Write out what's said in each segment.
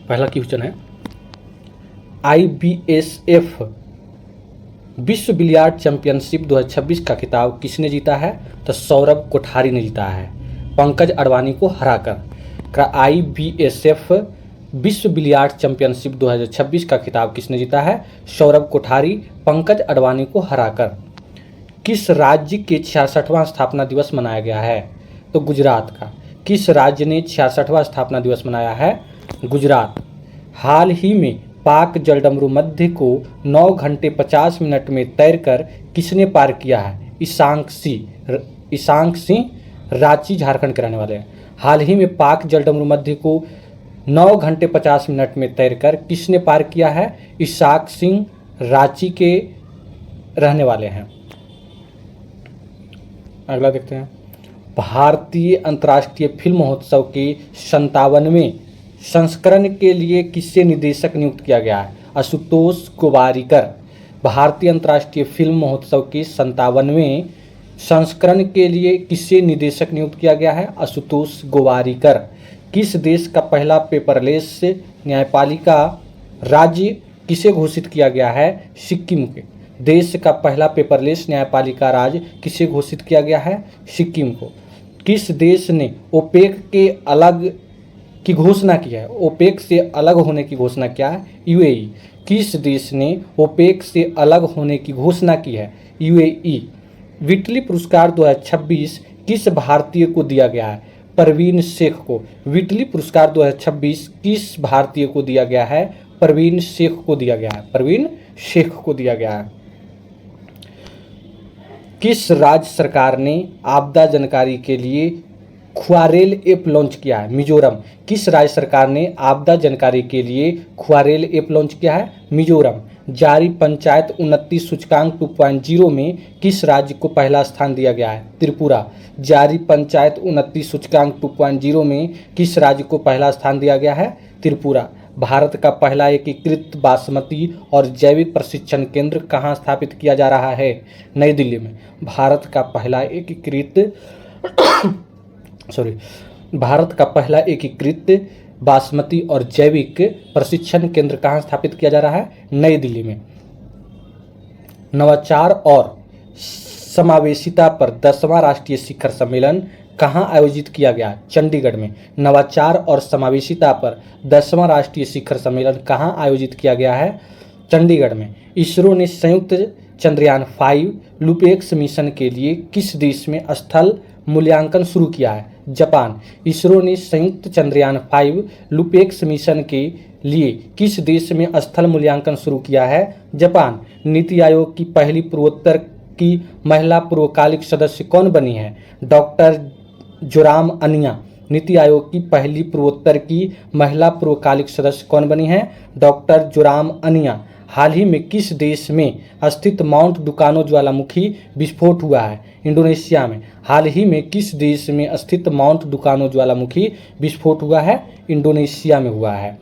पहला क्वेश्चन है, IBSF विश्व बिलियर्ड चैंपियनशिप 2026 का खिताब किसने जीता है? तो सौरभ कोठारी ने जीता है पंकज अडवाणी को हराकर। IBSF विश्व बिलियर्ड चैंपियनशिप 2026 का खिताब किसने जीता है? सौरभ कोठारी पंकज अडवाणी को हराकर। किस राज्य के 66वां स्थापना दिवस मनाया गया है? तो गुजरात का। किस राज्य ने 66वां स्थापना दिवस मनाया है? गुजरात। हाल ही में पाक जलडमरू मध्य को 9 घंटे 50 मिनट में तैरकर किसने पार किया है? ईशांक सिंह रांची झारखंड के रहने वाले हैं। हाल ही में पाक जलडमरू मध्य को 9 घंटे 50 मिनट में तैरकर किसने पार किया है? ईशांक सिंह रांची के रहने वाले हैं। अगला देखते हैं, भारतीय अंतर्राष्ट्रीय फिल्म महोत्सव के 57वें संस्करण के लिए किसे निदेशक नियुक्त किया गया है? आशुतोष गोवारिकर। भारतीय अंतर्राष्ट्रीय फिल्म महोत्सव के 57वें संस्करण के लिए किसे निदेशक नियुक्त किया गया है? आशुतोष गोवारिकर। किस देश का पहला पेपरलेस न्यायपालिका राज्य किसे घोषित किया गया है? सिक्किम के। देश का पहला पेपरलेस न्यायपालिका राज्य किसे घोषित किया गया है? सिक्किम को। किस देश ने ओपेक के अलग की घोषणा की है? ओपेक से अलग होने की घोषणा क्या है? UAE। किस देश ने ओपेक से अलग होने की घोषणा की है? UAE। विटली पुरस्कार 2026 किस भारतीय को दिया गया है? परवीन शेख को। विटली पुरस्कार 2026 किस भारतीय को दिया गया है? परवीन शेख को दिया गया है। परवीन शेख को दिया गया है। किस राज्य सरकार ने आपदा जानकारी के लिए ख्वारेल ऐप लॉन्च किया है? मिजोरम। किस राज्य सरकार ने आपदा जानकारी के लिए ख्वारेल ऐप लॉन्च किया है? मिजोरम। जारी पंचायत उन्नति सूचकांक 2.0 में किस राज्य को पहला स्थान दिया गया है? त्रिपुरा। जारी पंचायत उन्नति सूचकांक 2.0 में किस राज्य को पहला स्थान दिया गया है? त्रिपुरा। भारत का पहला एकीकृत बासमती और जैविक प्रशिक्षण केंद्र कहाँ स्थापित किया जा रहा है? नई दिल्ली में। भारत का पहला एकीकृत बासमती और जैविक प्रशिक्षण केंद्र कहाँ स्थापित किया जा रहा है? नई दिल्ली में। नवाचार और समावेशिता पर 10वां राष्ट्रीय शिखर सम्मेलन कहाँ आयोजित किया गया? चंडीगढ़ में। नवाचार और समावेशिता पर 10वां राष्ट्रीय शिखर सम्मेलन कहाँ आयोजित किया गया है? चंडीगढ़ में। इसरो ने संयुक्त चंद्रयान 5 लूपेक्स मिशन के लिए किस देश में स्थल मूल्यांकन शुरू किया है? जापान। इसरो ने संयुक्त चंद्रयान 5 लूपेक्स मिशन के लिए किस देश में स्थल मूल्यांकन शुरू किया है? जापान। नीति आयोग की पहली पूर्वोत्तर की महिला पूर्वकालिक सदस्य कौन बनी है? डॉक्टर जोराम अनिया। नीति आयोग की पहली पूर्वोत्तर की महिला पूर्वकालिक सदस्य कौन बनी है? डॉक्टर जोराम अनिया। हाल ही में किस देश में स्थित माउंट डुकानो ज्वालामुखी विस्फोट हुआ है? इंडोनेशिया में। हाल ही में किस देश में स्थित माउंट डुकानो ज्वालामुखी विस्फोट हुआ है? इंडोनेशिया में हुआ है।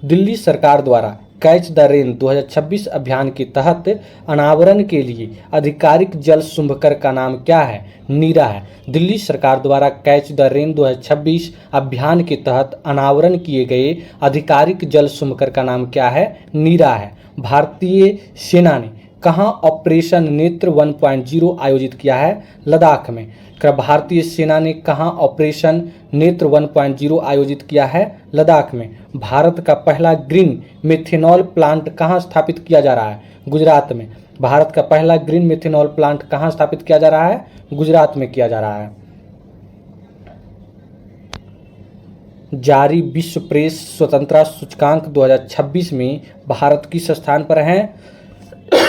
दिल्ली सरकार द्वारा कैच द रेन 2026 अभियान के तहत अनावरण के लिए आधिकारिक जल शुंभकर का नाम क्या है? नीरा है। दिल्ली सरकार द्वारा कैच द रेन 2026 अभियान के तहत अनावरण किए गए आधिकारिक जल शुंभकर का नाम क्या है? नीरा है। भारतीय सेना ने कहाँ ऑपरेशन नेत्र 1.0 आयोजित किया है? लद्दाख में। भारतीय सेना ने कहाँ ऑपरेशन नेत्र 1.0 आयोजित किया है? लद्दाख में। भारत का पहला ग्रीन मेथेनॉल प्लांट कहाँ स्थापित किया जा रहा है? गुजरात में। भारत का पहला ग्रीन मेथेनॉल प्लांट कहाँ स्थापित किया जा रहा है? गुजरात में किया जा रहा है। जारी विश्व प्रेस स्वतंत्रता सूचकांक 2026 में भारत किस स्थान पर है?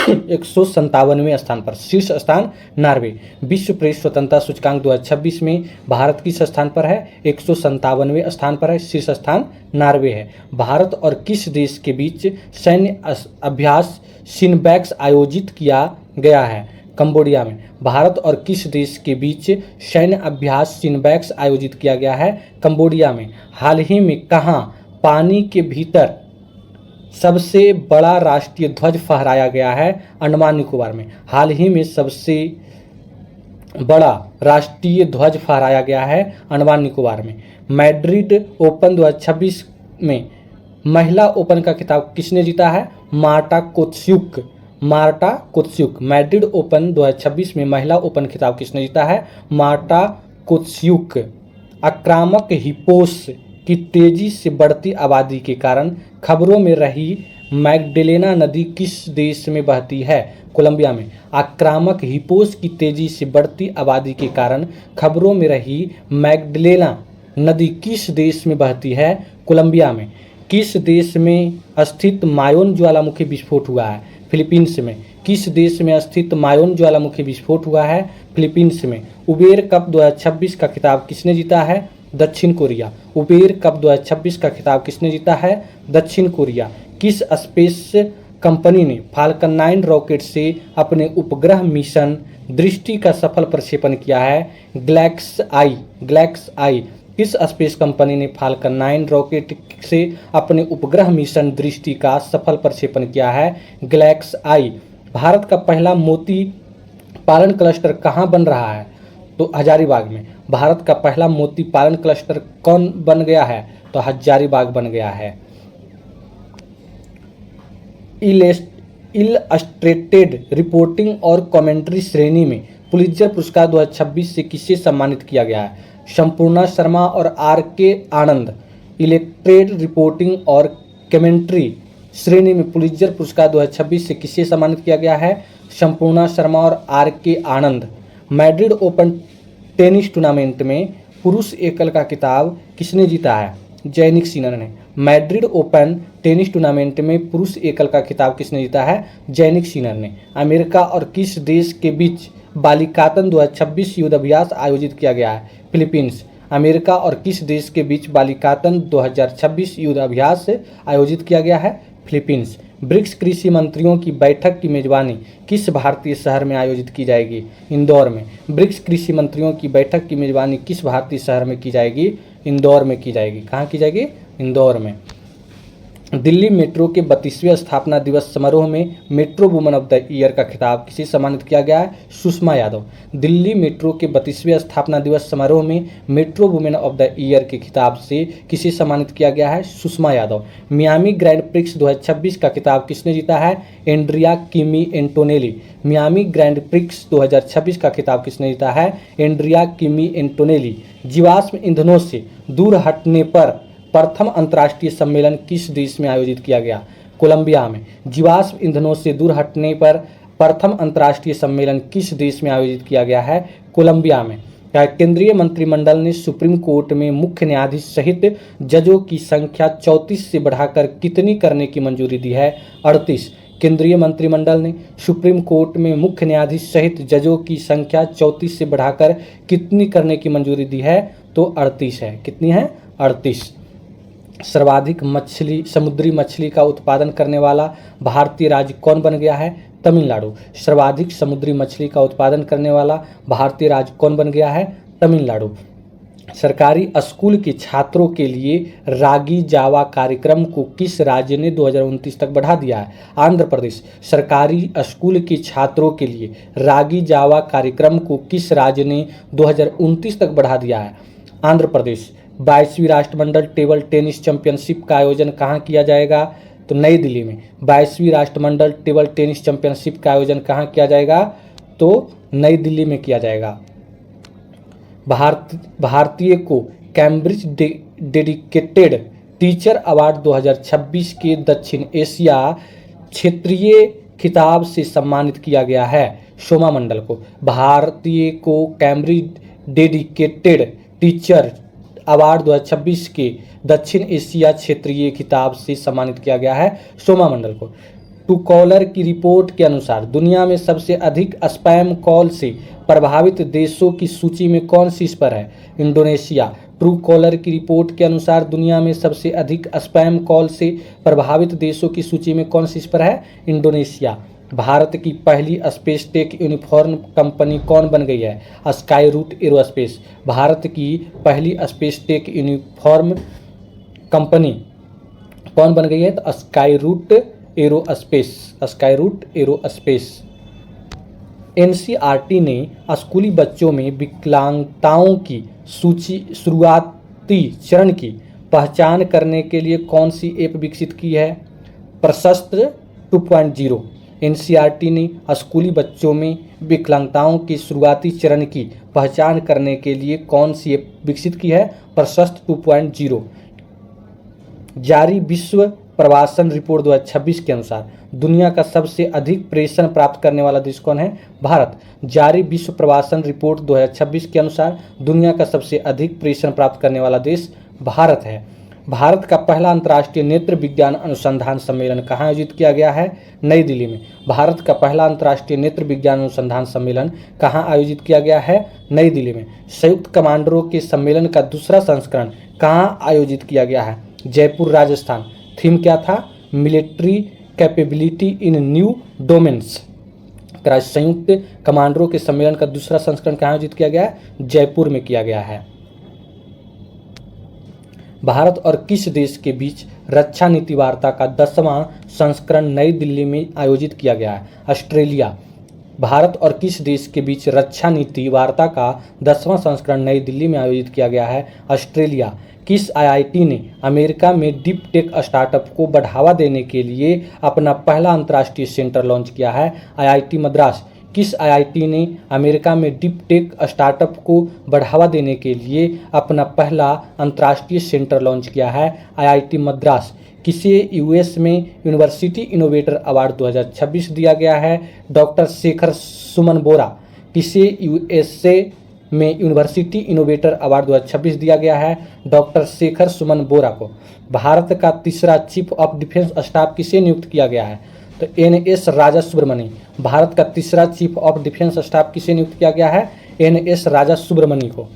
157वें स्थान पर। शीर्ष स्थान नॉर्वे। विश्व प्रेस स्वतंत्रता सूचकांक 2026 में भारत किस स्थान पर है? 157वें स्थान पर है। शीर्ष स्थान नॉर्वे है। भारत और किस देश के बीच सैन्य अभ्यास सिनबैक्स आयोजित किया गया है? कंबोडिया में। भारत और किस देश के बीच सैन्य अभ्यास सिनबैक्स आयोजित किया गया है? कंबोडिया में। हाल ही में कहाँ पानी के भीतर सबसे बड़ा राष्ट्रीय ध्वज फहराया गया है? अंडमान निकोबार में। हाल ही में सबसे बड़ा राष्ट्रीय ध्वज फहराया गया है अंडमान निकोबार में। मैड्रिड ओपन 2026 में महिला ओपन का खिताब किसने जीता है? मार्टा कोत्स्युक। मैड्रिड ओपन 2026 में महिला ओपन खिताब किसने जीता है? मार्टा कोत्स्युक। आक्रामक हिप्पोस की तेजी से बढ़ती आबादी के कारण खबरों में रही मैग्डेलेना नदी किस देश में बहती है? कोलंबिया में। आक्रामक हिप्पोस की तेजी से बढ़ती आबादी के कारण खबरों में रही मैग्डेलेना नदी किस देश में बहती है? कोलंबिया में। किस देश में स्थित मायोन ज्वालामुखी विस्फोट हुआ है? फिलीपींस में। किस देश में स्थित मायोन ज्वालामुखी विस्फोट हुआ है? फिलीपींस में। उबेर कप 2026 का खिताब किसने जीता है? दक्षिण कोरिया। उबेर कप 2026 का खिताब किसने जीता है? दक्षिण कोरिया। किस स्पेस कंपनी ने फाल्कन 9 रॉकेट से अपने उपग्रह मिशन दृष्टि का सफल प्रक्षेपण किया है? ग्लैक्स आई। किस स्पेस कंपनी ने फाल्कन 9 रॉकेट से अपने उपग्रह मिशन दृष्टि का सफल प्रक्षेपण किया है? ग्लैक्स आई। भारत का पहला मोती पालन क्लस्टर कहाँ बन रहा है? तो हजारीबाग में। भारत का पहला मोती पालन क्लस्टर कौन बन गया है? तो हजारीबाग बन गया है। इलस्ट्रेटेड रिपोर्टिंग और कमेंट्री श्रेणी में पुलित्जर पुरस्कार 2026 से किसे सम्मानित किया गया है? संपूर्णा शर्मा और R.K. आनंद। इलस्ट्रेटेड रिपोर्टिंग और कमेंट्री श्रेणी में पुलित्जर पुरस्कार 2026 से किसे सम्मानित किया गया है? संपूर्णा शर्मा और R.K. आनंद। मैड्रिड ओपन टेनिस टूर्नामेंट में पुरुष एकल का खिताब किसने जीता है? जैनिक सिनर ने। मैड्रिड ओपन टेनिस टूर्नामेंट में पुरुष एकल का खिताब किसने जीता है? जैनिक सिनर ने। अमेरिका और किस देश के बीच बालिकातन 2026 युद्धाभ्यास आयोजित किया गया है? फिलीपींस। अमेरिका और किस देश के बीच बालिकातन 2026 युद्धाभ्यास आयोजित किया गया है? फिलीपींस। ब्रिक्स कृषि मंत्रियों की बैठक की मेजबानी किस भारतीय शहर में आयोजित की जाएगी? इंदौर में। ब्रिक्स कृषि मंत्रियों की बैठक की मेजबानी किस भारतीय शहर में की जाएगी? इंदौर में की जाएगी। कहाँ की जाएगी? इंदौर में। दिल्ली मेट्रो के 32वें स्थापना दिवस समारोह में metro woman of the year का खिताब किसे सम्मानित किया गया है? सुषमा यादव। दिल्ली मेट्रो के 32वें स्थापना दिवस समारोह में metro women of the year के खिताब से किसे सम्मानित किया गया है? Sushma Yadav. Miami grand prix 2026 का खिताब किसने जीता है? Andrea Kimi Antonelli. Miami grand prix 2026 का खिताब किसने जीता है? Andrea Kimi Antonelli. जीवाश्म ईंधनों से दूर हटने पर प्रथम अंतर्राष्ट्रीय सम्मेलन किस देश में आयोजित किया गया? कोलंबिया में। जीवाश्म ईंधनों से दूर हटने पर प्रथम अंतर्राष्ट्रीय सम्मेलन किस देश में आयोजित किया गया है? कोलंबिया में। केंद्रीय मंत्रिमंडल ने सुप्रीम कोर्ट में मुख्य न्यायाधीश सहित जजों की संख्या 34 से बढ़ाकर कितनी करने की मंजूरी दी है? 38। केंद्रीय मंत्रिमंडल ने सुप्रीम कोर्ट में मुख्य न्यायाधीश सहित जजों की संख्या 34 से बढ़ाकर कितनी करने की मंजूरी दी है? तो 38 है। कितनी है? 38। सर्वाधिक समुद्री मछली का उत्पादन करने वाला भारतीय राज्य कौन बन गया है? तमिलनाडु। सर्वाधिक समुद्री मछली का उत्पादन करने वाला भारतीय राज्य कौन बन गया है? तमिलनाडु। सरकारी स्कूल के छात्रों के लिए रागी जावा कार्यक्रम को किस राज्य ने 2029 तक बढ़ा दिया है? आंध्र प्रदेश। सरकारी स्कूल के छात्रों के लिए रागी जावा कार्यक्रम को किस राज्य ने 2029 तक बढ़ा दिया है? आंध्र प्रदेश। 22वीं राष्ट्रमंडल टेबल टेनिस चैंपियनशिप का आयोजन कहाँ किया जाएगा? तो नई दिल्ली में। 22वीं राष्ट्रमंडल टेबल टेनिस चैंपियनशिप का आयोजन कहाँ किया जाएगा? तो नई दिल्ली में किया जाएगा। भारतीय को कैम्ब्रिज डेडिकेटेड टीचर अवार्ड 2026 के दक्षिण एशिया क्षेत्रीय खिताब से सम्मानित किया गया है। सोमा मंडल को। भारतीय को कैम्ब्रिज डेडिकेटेड टीचर अवार्ड 2026 के दक्षिण एशिया क्षेत्रीय खिताब से सम्मानित किया गया है सोमा मंडल को। टू कॉलर की रिपोर्ट के अनुसार दुनिया में सबसे अधिक स्पैम कॉल से प्रभावित देशों की सूची में कौन शीर्ष पर है? इंडोनेशिया। ट्रू कॉलर की रिपोर्ट के अनुसार दुनिया में सबसे अधिक स्पैम कॉल से प्रभावित देशों की सूची में कौन शीर्ष पर है? इंडोनेशिया। भारत की पहली स्पेस टेक यूनिफॉर्म कंपनी कौन बन गई है? Sky root aerospace. भारत की पहली स्पेस टेक यूनिफॉर्म कंपनी कौन बन गई है? तो स्काई रूट एरोस्पेस। एनसीईआरटी ने स्कूली बच्चों में विकलांगताओं की शुरुआत भारतीय चरण की पहचान करने के लिए कौन सी ऐप विकसित की है? प्रशस्त 2.0। एनसीईआरटी ने स्कूली बच्चों में विकलांगताओं के शुरुआती चरण की पहचान करने के लिए कौन सी ऐप विकसित की है? प्रशस्त 2.0। जारी विश्व प्रवासन रिपोर्ट 2026 के अनुसार दुनिया का सबसे अधिक प्रेषण प्राप्त करने वाला देश कौन है? भारत। जारी विश्व प्रवासन रिपोर्ट 2026 के अनुसार दुनिया का सबसे अधिक प्रेषण प्राप्त करने वाला देश भारत है। भारत का पहला अंतर्राष्ट्रीय नेत्र विज्ञान अनुसंधान सम्मेलन कहाँ आयोजित किया गया है? नई दिल्ली में। भारत का पहला अंतर्राष्ट्रीय नेत्र विज्ञान अनुसंधान सम्मेलन कहाँ आयोजित किया गया है? नई दिल्ली में। संयुक्त कमांडरों के सम्मेलन का दूसरा संस्करण कहाँ आयोजित किया गया है? जयपुर, राजस्थान। थीम क्या था? मिलिट्री कैपेबिलिटी इन न्यू डोमेन्स। संयुक्त कमांडरों के सम्मेलन का दूसरा संस्करण कहाँ आयोजित किया गया है? जयपुर में किया गया है। भारत और किस देश के बीच रक्षा नीति वार्ता का 10वां संस्करण नई दिल्ली में आयोजित किया गया है? ऑस्ट्रेलिया। भारत और किस देश के बीच रक्षा नीति वार्ता का 10वां संस्करण नई दिल्ली में आयोजित किया गया है? ऑस्ट्रेलिया। किस आईआईटी ने अमेरिका में डीप टेक स्टार्टअप को बढ़ावा देने के लिए अपना पहला अंतर्राष्ट्रीय सेंटर लॉन्च किया है? आईआईटी मद्रास। किस आईआईटी ने अमेरिका में डीप टेक स्टार्टअप को बढ़ावा देने के लिए अपना पहला अंतर्राष्ट्रीय सेंटर लॉन्च किया है? आईआईटी मद्रास। किसे यूएस में यूनिवर्सिटी इनोवेटर अवार्ड 2026 दिया गया है? डॉक्टर शेखर सुमन बोरा। किसे यूएसए में यूनिवर्सिटी इनोवेटर अवार्ड 2026 दिया गया है? डॉक्टर शेखर सुमन बोरा को। भारत का तीसरा चीफ ऑफ डिफेंस स्टाफ किसे नियुक्त किया गया है? तो एनएस राजा सुब्रमणी। भारत का तीसरा चीफ ऑफ डिफेंस स्टाफ किसे नियुक्त किया गया है? एनएस राजा सुब्रमणी को।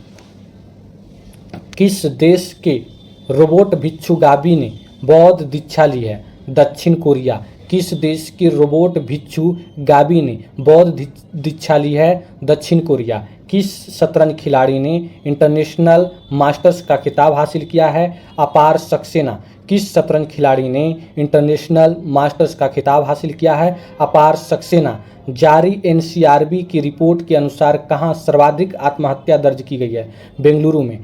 किस देश के रोबोट भिक्षु गाबी ने बौद्ध दीक्षा ली है? दक्षिण कोरिया। किस देश के रोबोट भिक्षु गाबी ने बौद्ध दीक्षा ली है? दक्षिण कोरिया। किस शतरंज खिलाड़ी ने इंटरनेशनल मास्टर्स का खिताब हासिल किया है? अपार सक्सेना। किस शतरंज खिलाड़ी ने इंटरनेशनल मास्टर्स का खिताब हासिल किया है? अपार सक्सेना। जारी एनसीआरबी की रिपोर्ट के अनुसार कहाँ सर्वाधिक आत्महत्या दर्ज की गई है? बेंगलुरु में।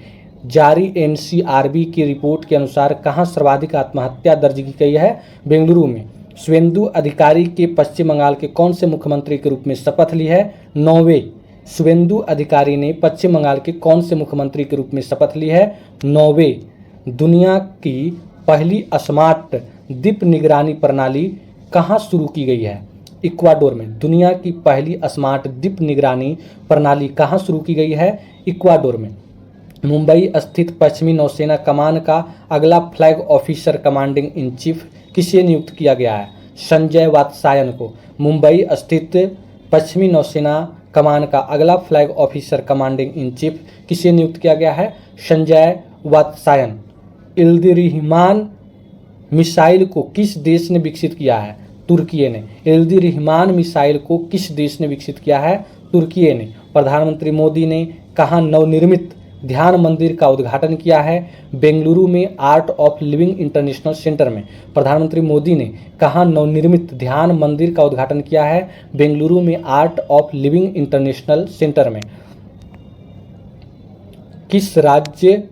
जारी एनसीआरबी की रिपोर्ट के अनुसार कहाँ सर्वाधिक आत्महत्या दर्ज की गई है? बेंगलुरु में। शुवेंदु अधिकारी के पश्चिम बंगाल के कौन से मुख्यमंत्री के रूप में शपथ ली है? नौवे। शुवेंदु अधिकारी ने पश्चिम बंगाल के कौन से मुख्यमंत्री के रूप में शपथ ली है? नौवे। दुनिया की पहली स्मार्ट द्वीप निगरानी प्रणाली कहाँ शुरू की गई है? इक्वाडोर में। दुनिया की पहली स्मार्ट द्वीप निगरानी प्रणाली कहाँ शुरू की गई है? इक्वाडोर में। मुंबई स्थित पश्चिमी नौसेना कमान का अगला flag officer commanding in chief किसे नियुक्त किया गया है? संजय वात्सायन को। मुंबई स्थित पश्चिमी नौसेना कमान का अगला flag officer commanding in chief किसे नियुक्त किया गया है? संजय वात्सायन। इल्दिरिहमान मिसाइल को किस देश ने विकसित किया है? तुर्की ने। इल्दिरिहमान मिसाइल को किस देश ने विकसित किया है? तुर्की ने। प्रधानमंत्री मोदी ने कहाँ नवनिर्मित ध्यान मंदिर का उद्घाटन किया है? बेंगलुरु में art of living international centre में। प्रधानमंत्री मोदी ने कहाँ नवनिर्मित ध्यान मंदिर का उद्घाटन किया है? बेंगलुरु में art of living international centre में। किस राज्य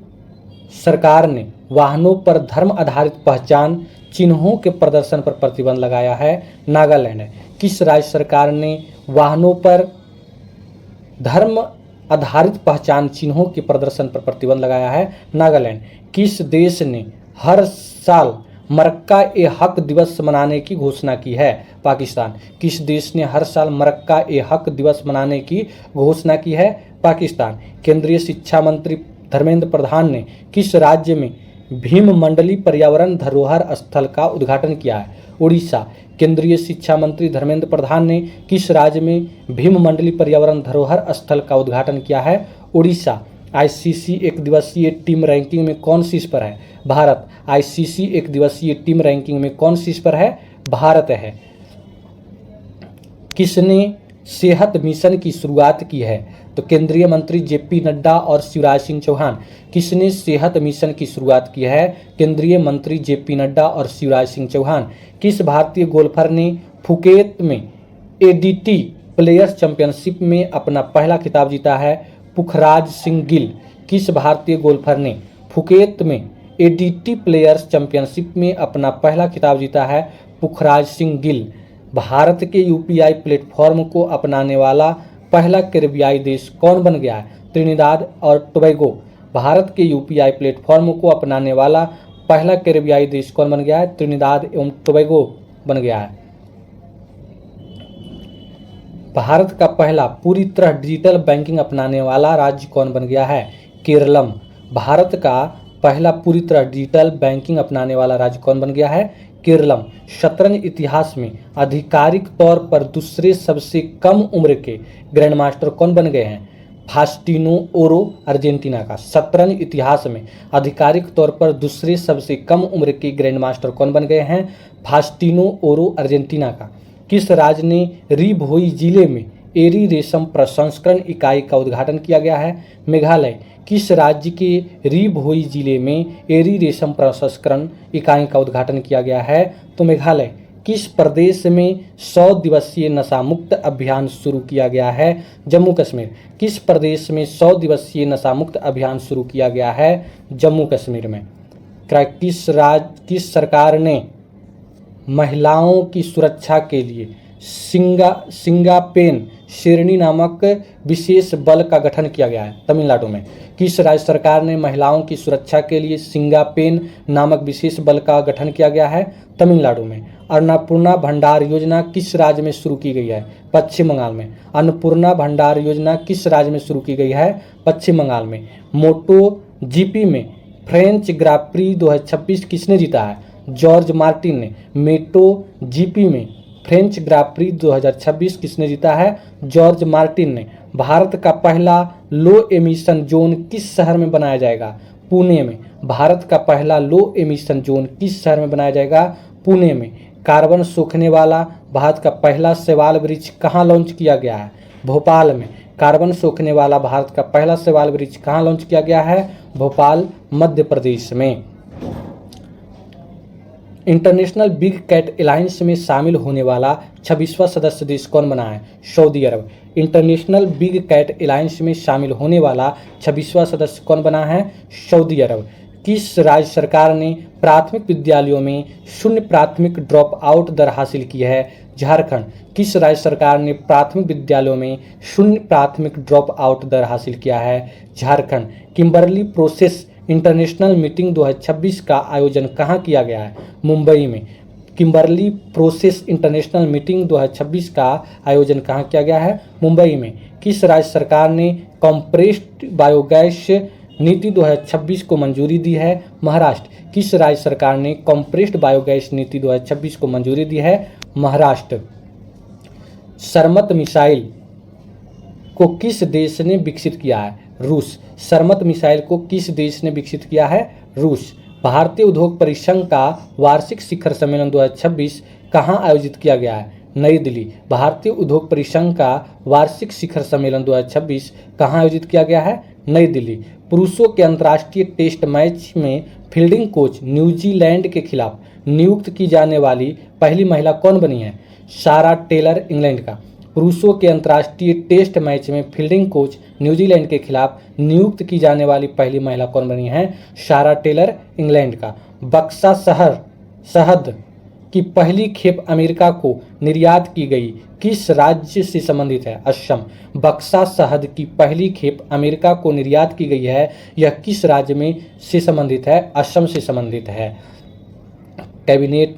सरकार ने वाहनों पर धर्म आधारित पहचान चिन्हों के प्रदर्शन पर प्रतिबंध लगाया है? नागालैंड। किस राज्य सरकार ने वाहनों पर धर्म आधारित पहचान चिन्हों के प्रदर्शन पर प्रतिबंध लगाया है? नागालैंड। किस देश ने हर साल मरक्का ए हक दिवस मनाने की घोषणा की है? पाकिस्तान। किस देश ने हर साल मरक्का ए हक दिवस मनाने की घोषणा की है? पाकिस्तान। केंद्रीय शिक्षा मंत्री धर्मेंद्र प्रधान ने किस राज्य में भीम मंडली पर्यावरण धरोहर स्थल का उद्घाटन किया है? उड़ीसा। केंद्रीय शिक्षा मंत्री धर्मेंद्र प्रधान ने किस राज्य में भीम मंडली पर्यावरण धरोहर स्थल का उद्घाटन किया है? उड़ीसा। आईसीसी एक दिवसीय टीम रैंकिंग में कौन शीर्ष पर है? भारत। आईसीसी एक दिवसीय टीम रैंकिंग में कौन शीर्ष पर है? भारत है। किसने सेहत मिशन की शुरुआत की है? तो केंद्रीय मंत्री जेपी नड्डा और शिवराज सिंह चौहान। किसने सेहत मिशन की शुरुआत की है? केंद्रीय मंत्री जेपी नड्डा और शिवराज सिंह चौहान। किस भारतीय गोल्फर ने फुकेत में एडीटी प्लेयर्स चैंपियनशिप में अपना पहला खिताब जीता है? पुखराज सिंह गिल। किस भारतीय गोल्फर ने फुकेत में एडीटी प्लेयर्स चैंपियनशिप में अपना पहला खिताब जीता है पुखराज सिंह गिल। भारत के यूपीआई प्लेटफॉर्म को अपनाने वाला पहला कैरिबियाई देश कौन बन गया है? त्रिनिदाद और टोबैगो। भारत के यूपीआई प्लेटफॉर्म को अपनाने वाला पहला कैरिबियाई देश कौन बन गया है? त्रिनिदाद एवं टोबैगो बन गया है। भारत का पहला पूरी तरह डिजिटल बैंकिंग अपनाने वाला राज्य कौन बन गया है? केरलम। भारत का पहला पूरी तरह डिजिटल बैंकिंग अपनाने वाला राज्य कौन बन गया है? केरलम। शतरंज इतिहास में आधिकारिक तौर पर दूसरे सबसे कम उम्र के ग्रैंडमास्टर कौन बन गए हैं? फास्टिनो ओरो अर्जेंटीना का। शतरंज इतिहास में आधिकारिक तौर पर दूसरे सबसे कम उम्र के ग्रैंडमास्टर कौन बन गए हैं? फास्टिनो ओरो अर्जेंटीना का। किस राज्य ने री भोई जिले में एरी रेशम प्रसंस्करण इकाई का उद्घाटन किया गया है? मेघालय। किस राज्य के री भोई जिले में एरी रेशम प्रसंस्करण इकाई का उद्घाटन किया गया है? तो मेघालय। किस प्रदेश में 100 दिवसीय नशा मुक्त अभियान शुरू किया गया है? जम्मू कश्मीर। किस प्रदेश में 100 दिवसीय नशा मुक्त अभियान शुरू किया गया है? जम्मू कश्मीर में। किस सरकार ने महिलाओं की सुरक्षा के लिए सिंगापेन शेरनी नामक विशेष बल का गठन किया गया है? तमिलनाडु में। किस राज्य सरकार ने महिलाओं की सुरक्षा के लिए सिंगापेन नामक विशेष बल का गठन किया गया है? तमिलनाडु में। अन्नपूर्णा भंडार योजना किस राज्य में शुरू की गई है? पश्चिम बंगाल में। अन्नपूर्णा भंडार योजना किस राज्य में शुरू की गई है? पश्चिम बंगाल में। मोटो जीपी में फ्रेंच ग्राप्री 2026 किसने जीता है? जॉर्ज मार्टिन ने। मोटो जीपी में फ्रेंच ग्राप्री 2026 किसने जीता है? जॉर्ज मार्टिन ने। भारत का पहला लो एमिशन जोन किस शहर में बनाया जाएगा? पुणे में। भारत का पहला लो एमिशन जोन किस शहर में बनाया जाएगा? पुणे में। कार्बन सोखने वाला भारत का पहला शैवाल वृक्ष कहाँ लॉन्च किया गया है? भोपाल में। कार्बन सोखने वाला भारत का पहला शैवाल वृक्ष कहाँ लॉन्च किया गया है? भोपाल, मध्य प्रदेश में। इंटरनेशनल बिग कैट अलायंस में शामिल होने वाला 26वां सदस्य देश कौन बना है? सऊदी अरब। इंटरनेशनल बिग कैट अलायंस में शामिल होने वाला 26वां सदस्य कौन बना है? सऊदी अरब। किस राज्य सरकार ने प्राथमिक विद्यालयों में शून्य प्राथमिक ड्रॉप आउट दर हासिल की है? झारखंड। किस राज्य सरकार ने प्राथमिक विद्यालयों में शून्य प्राथमिक ड्रॉप आउट दर हासिल किया है? Jharkhand. Kimberley process international meeting 2026 का आयोजन कहाँ किया गया है? मुंबई में। किम्बरली प्रोसेस इंटरनेशनल मीटिंग 2026 का आयोजन कहाँ किया गया है? मुंबई में। किस राज्य सरकार ने कॉम्प्रेस्ड बायोगैस नीति 2026 को मंजूरी दी है? महाराष्ट्र। किस राज्य सरकार ने कॉम्प्रेस्ड बायोगैस नीति 2026 को मंजूरी दी है? महाराष्ट्र। सरमत मिसाइल को किस देश ने विकसित किया है? रूस। सरमत मिसाइल को किस देश ने विकसित किया है? रूस। भारतीय उद्योग परिसंघ का वार्षिक शिखर सम्मेलन 2026 कहाँ आयोजित किया गया है? नई दिल्ली। भारतीय उद्योग परिसंघ का वार्षिक शिखर सम्मेलन 2026 कहाँ आयोजित किया गया है? नई दिल्ली। पुरुषों के अंतर्राष्ट्रीय टेस्ट मैच में फील्डिंग कोच न्यूजीलैंड के खिलाफ नियुक्त की जाने वाली पहली महिला कौन बनी है? सारा टेलर, इंग्लैंड का। पुरुषों के अंतर्राष्ट्रीय टेस्ट मैच में फील्डिंग कोच न्यूजीलैंड के खिलाफ नियुक्त की जाने वाली पहली महिला कौन बनी है? सारा टेलर, इंग्लैंड का। बक्सा शहद की पहली खेप अमेरिका को निर्यात की गई किस राज्य से संबंधित है? असम। बक्सा शहद की पहली खेप अमेरिका को निर्यात की गई है, यह किस राज्य में से संबंधित है? असम से संबंधित है। कैबिनेट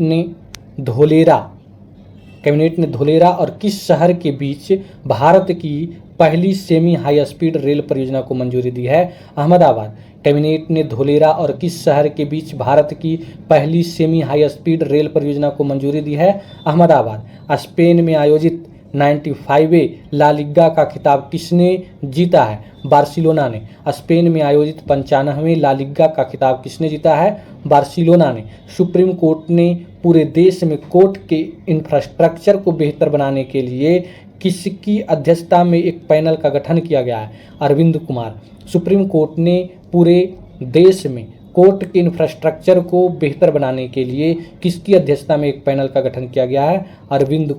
ने धोलेरा और किस शहर के बीच भारत की पहली सेमी हाई स्पीड रेल परियोजना को मंजूरी दी है? अहमदाबाद। कैबिनेट ने धोलेरा और किस शहर के बीच भारत की पहली सेमी हाई स्पीड रेल परियोजना को मंजूरी दी है? अहमदाबाद। स्पेन में आयोजित 95वें ला लीगा का खिताब किसने जीता है? बार्सिलोना ने। स्पेन में आयोजित 95वें ला लीगा का खिताब किसने जीता है? बार्सिलोना ने। सुप्रीम कोर्ट ने पूरे देश में कोर्ट के इंफ्रास्ट्रक्चर को बेहतर बनाने के लिए किसकी अध्यक्षता में एक पैनल का गठन किया गया है? अरविंद कुमार। सुप्रीम कोर्ट ने पूरे देश में कोर्ट के इंफ्रास्ट्रक्चर को बेहतर बनाने के लिए किसकी अध्यक्षता में एक पैनल का गठन किया गया है? अरविंद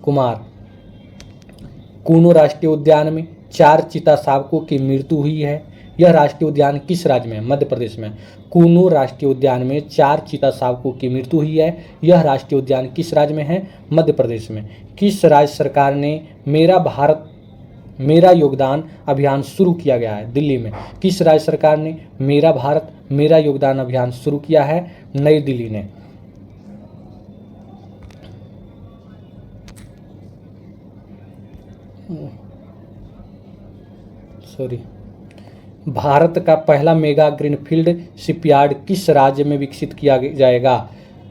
कुमार। कूनो राष्ट्रीय उद्यान में 4 चीता शावकों की मृत्यु हुई है। यह राष्ट्रीय उद्यान किस राज्य में है? मध्य प्रदेश में। कूनू राष्ट्रीय उद्यान में 4 चीता शावकों की मृत्यु हुई है। यह राष्ट्रीय उद्यान किस राज्य में है? मध्य प्रदेश में। किस राज्य सरकार ने मेरा भारत मेरा योगदान अभियान शुरू किया गया है? दिल्ली में। किस राज्य सरकार ने मेरा भारत मेरा योगदान अभियान शुरू किया है? नई दिल्ली ने। भारत का पहला मेगा ग्रीनफील्ड शिपयार्ड किस राज्य में विकसित किया जाएगा?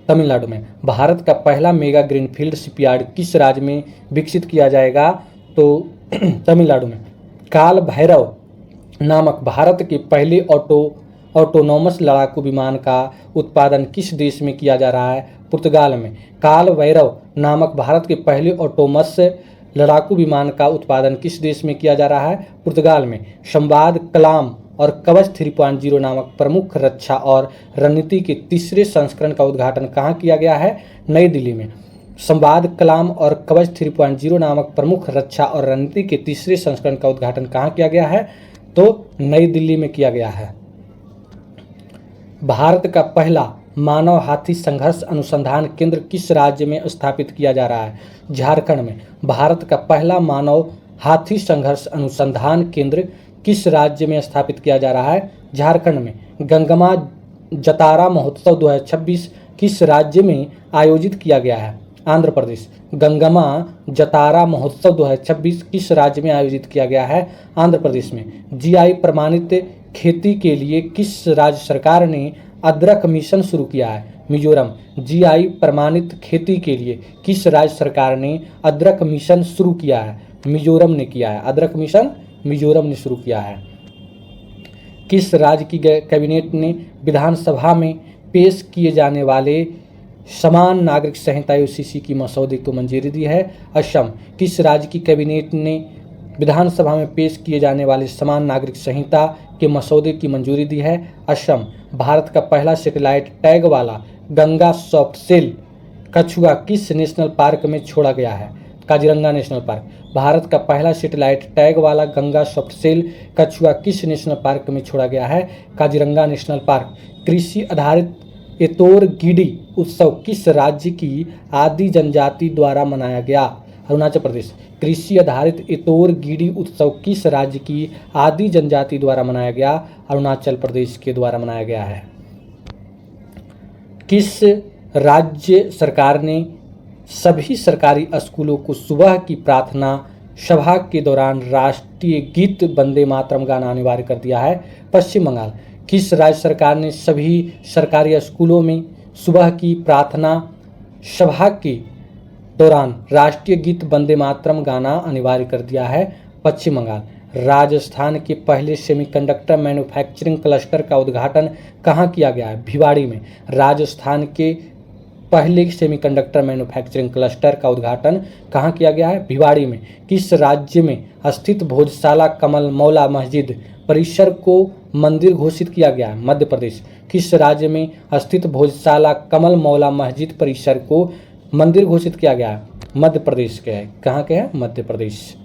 तमिलनाडु में। भारत का पहला मेगा ग्रीनफील्ड शिपयार्ड किस राज्य में विकसित किया जाएगा? तो तमिलनाडु में। काल भैरव नामक भारत के पहले ऑटोनोमस लड़ाकू विमान का उत्पादन किस देश में किया जा रहा है? पुर्तगाल में। काल भैरव नामक भारत के पहले ऑटोनोमस लड़ाकू विमान का उत्पादन किस देश में किया जा रहा है? पुर्तगाल में। संवाद कलाम और कवच 3.0 नामक प्रमुख रक्षा और रणनीति के तीसरे संस्करण का उद्घाटन कहाँ किया गया है? नई दिल्ली में। संवाद कलाम और कवच 3.0 नामक प्रमुख रक्षा और रणनीति के तीसरे संस्करण का उद्घाटन कहाँ किया गया है? तो नई दिल्ली में किया गया है। भारत का पहला मानव हाथी संघर्ष अनुसंधान केंद्र किस राज्य में स्थापित किया जा रहा है? झारखंड में। भारत का पहला मानव हाथी संघर्ष अनुसंधान केंद्र किस राज्य में स्थापित किया जा रहा है? झारखंड में। गंगमा जतारा महोत्सव 2026 किस राज्य में आयोजित किया गया है? आंध्र प्रदेश। गंगमा जतारा महोत्सव 2026 किस राज्य में आयोजित किया गया है? आंध्र प्रदेश में। जीआई प्रमाणित खेती के लिए किस राज्य सरकार ने अदरक मिशन शुरू किया है? मिजोरम। जीआई प्रमाणित खेती के लिए किस राज्य सरकार ने अदरक मिशन शुरू किया है? मिजोरम ने किया है। अदरक मिशन मिजोरम ने शुरू किया है। किस राज्य की कैबिनेट ने विधानसभा में पेश किए जाने वाले समान नागरिक संहिता यूसीसी की मसौदे को मंजूरी दी है? असम। किस राज्य की कैबिनेट ने विधानसभा में पेश किए जाने वाले समान नागरिक संहिता के मसौदे की मंजूरी दी है? असम। भारत का पहला सैटेलाइट टैग वाला गंगा सॉफ्टसेल कछुआ किस नेशनल पार्क में छोड़ा गया है? Kaziranga national park. भारत का पहला सैटेलाइट टैग वाला गंगा सॉफ्टसेल कछुआ किस नेशनल पार्क में छोड़ा गया है? Kaziranga national park. कृषि आधारित एतोर गिडी उत्सव किस राज्य की आदि जनजाति द्वारा मनाया गया? अरुणाचल प्रदेश। कृषि आधारित एतोर गिडी उत्सव किस राज्य की आदि जनजाति द्वारा मनाया गया? अरुणाचल प्रदेश के द्वारा मनाया गया है। किस राज्य सरकार ने सभी सरकारी स्कूलों को सुबह की प्रार्थना सभा के दौरान राष्ट्रीय गीत वंदे मातरम गाना अनिवार्य कर दिया है? पश्चिम बंगाल। किस राज्य सरकार ने सभी सरकारी स्कूलों में सुबह की प्रार्थना सभा के दौरान राष्ट्रीय गीत वंदे मातरम गाना अनिवार्य कर दिया है? पश्चिम बंगाल। राजस्थान के पहले सेमीकंडक्टर मैन्युफैक्चरिंग क्लस्टर का उद्घाटन कहाँ किया गया है? भिवाड़ी में। राजस्थान के पहले सेमीकंडक्टर मैन्युफैक्चरिंग क्लस्टर का उद्घाटन कहाँ किया गया है? भिवाड़ी में। किस राज्य में स्थित भोजशाला कमल मौला मस्जिद परिसर को मंदिर घोषित किया गया है? मध्य प्रदेश। किस राज्य में स्थित भोजशाला कमल मौला मस्जिद परिसर को मंदिर घोषित किया गया है? मध्य प्रदेश के है। कहाँ के है? मध्य प्रदेश।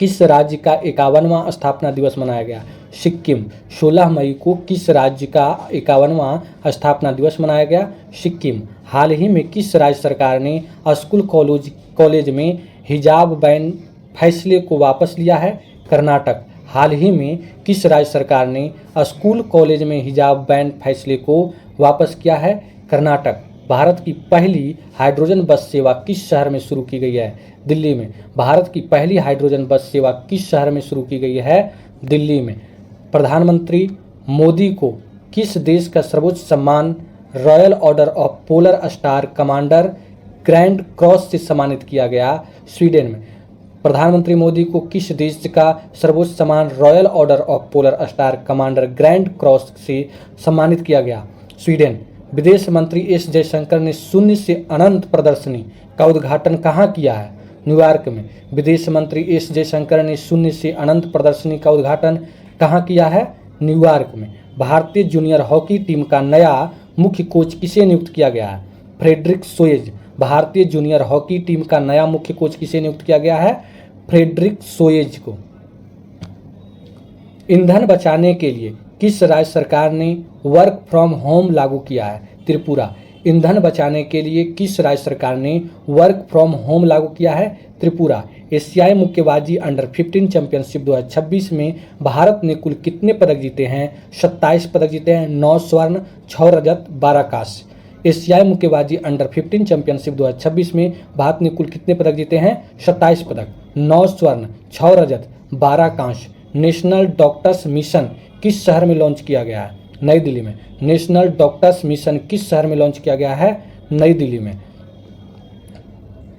किस राज्य का 51वां स्थापना दिवस मनाया गया? सिक्किम। 16 मई को किस राज्य का 51वां स्थापना दिवस मनाया गया? सिक्किम। हाल ही में किस राज्य सरकार ने स्कूल कॉलेज में हिजाब बैन फैसले को वापस लिया है? कर्नाटक। हाल ही में किस राज्य सरकार ने स्कूल कॉलेज में हिजाब बैन फैसले को वापस किया है? कर्नाटक। भारत की पहली हाइड्रोजन बस सेवा किस शहर में शुरू की गई है? दिल्ली में। भारत की पहली हाइड्रोजन बस सेवा किस शहर में शुरू की गई है? दिल्ली में। प्रधानमंत्री मोदी को किस देश का सर्वोच्च सम्मान royal order of polar star commander grand cross से सम्मानित किया गया? स्वीडन में। प्रधानमंत्री मोदी को किस देश का सर्वोच्च सम्मान royal order of polar star commander grand cross से सम्मानित किया गया? स्वीडन। विदेश मंत्री एस जयशंकर ने शून्य से अनंत प्रदर्शनी का उद्घाटन कहाँ किया है? न्यूयॉर्क में। विदेश मंत्री एस जयशंकर ने शून्य से अनंत प्रदर्शनी का उद्घाटन कहाँ किया है? न्यूयॉर्क में। भारतीय जूनियर हॉकी टीम का नया मुख्य कोच किसे नियुक्त किया गया है? फ्रेडरिक सोएज। भारतीय जूनियर हॉकी टीम का नया मुख्य कोच किसे नियुक्त किया गया है? फ्रेडरिक सोएज को। ईंधन बचाने के लिए किस राज्य सरकार ने वर्क फ्रॉम होम लागू किया है? त्रिपुरा। ईंधन बचाने के लिए किस राज्य सरकार ने वर्क फ्रॉम होम लागू किया है? त्रिपुरा। एशियाई मुक्केबाजी अंडर 15 चैंपियनशिप 2026 में भारत ने कुल कितने पदक जीते हैं? 27 पदक जीते हैं। 9 स्वर्ण, 6 रजत, 12 कांस्य। एशियाई मुक्केबाजी अंडर 15 चैंपियनशिप 2026 में भारत ने कुल कितने पदक जीते हैं? 27 पदक, 9 स्वर्ण, 6 रजत, 12 कांस्य। नेशनल डॉक्टर्स मिशन किस शहर में लॉन्च किया गया है? नई दिल्ली में। नेशनल डॉक्टर्स मिशन किस शहर में लॉन्च किया गया है? नई दिल्ली में।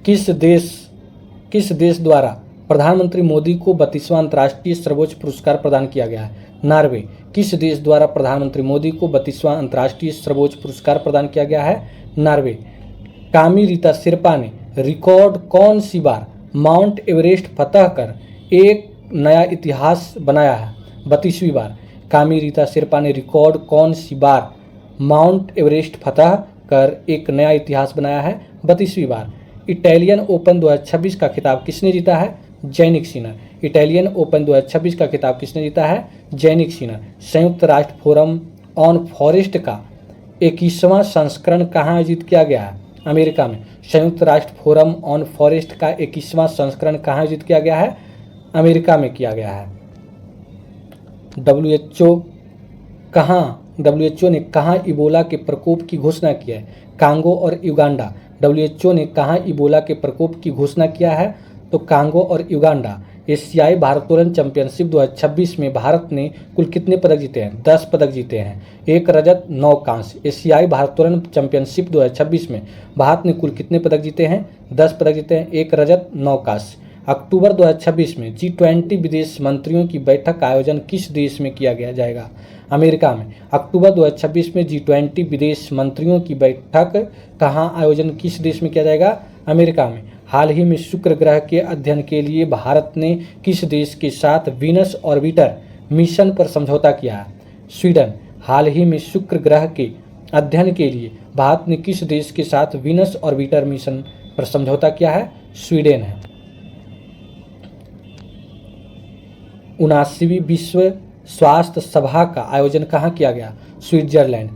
किस देश द्वारा प्रधानमंत्री मोदी को 32वां अंतर्राष्ट्रीय सर्वोच्च पुरस्कार प्रदान किया गया है? नॉर्वे। किस देश द्वारा प्रधानमंत्री मोदी को 32वां अंतर्राष्ट्रीय सर्वोच्च पुरस्कार प्रदान किया गया है? नॉर्वे। कामी रीता शेरपा ने रिकॉर्ड कौन सी बार माउंट एवरेस्ट फतह कर एक नया इतिहास बनाया है? 32वीं बार। कामी रीता शेरपा ने रिकॉर्ड कौन सी बार माउंट एवरेस्ट फतह कर एक नया इतिहास बनाया है? 32वीं बार। इटालियन ओपन 2026 का खिताब किसने जीता है? Jannik Sinner. इटालियन ओपन 2026 का खिताब किसने जीता है? Jannik Sinner. संयुक्त राष्ट्र फोरम ऑन फॉरेस्ट का 21वां संस्करण कहाँ आयोजित किया गया है? अमेरिका में। संयुक्त राष्ट्र फोरम ऑन फॉरेस्ट का 21वां संस्करण कहाँ आयोजित किया गया है? अमेरिका में किया गया है। WHO ने कहाँ इबोला के प्रकोप की घोषणा की है? कांगो और युगांडा। WHO ने कहाँ इबोला के प्रकोप की घोषणा किया है? तो कांगो और युगांडा। एशियाई भारोत्तोलन चैंपियनशिप 2026 में भारत ने कुल कितने पदक जीते हैं? 10 पदक जीते हैं। 1 रजत, 9 कांस्य। एशियाई भारोत्तोलन चैंपियनशिप 2026 में भारत ने कुल कितने पदक जीते हैं? 10 पदक जीते हैं। 1 रजत, 9 कांस्य। अक्टूबर 2026 में G20 विदेश मंत्रियों की बैठक का आयोजन किस देश में किया गया जाएगा? अमेरिका में। अक्टूबर 2026 में G20 विदेश मंत्रियों की बैठक कहाँ आयोजन किस देश में किया जाएगा? अमेरिका में। हाल ही में शुक्र ग्रह के अध्ययन के लिए भारत ने किस देश के साथ वीनस ऑर्बिटर मिशन पर समझौता किया है? स्वीडन। हाल ही में शुक्र ग्रह के अध्ययन के लिए भारत ने किस देश के साथ वीनस ऑर्बिटर मिशन पर समझौता किया है? स्वीडन है। 79वीं विश्व स्वास्थ्य सभा का आयोजन कहाँ किया गया? स्विट्जरलैंड।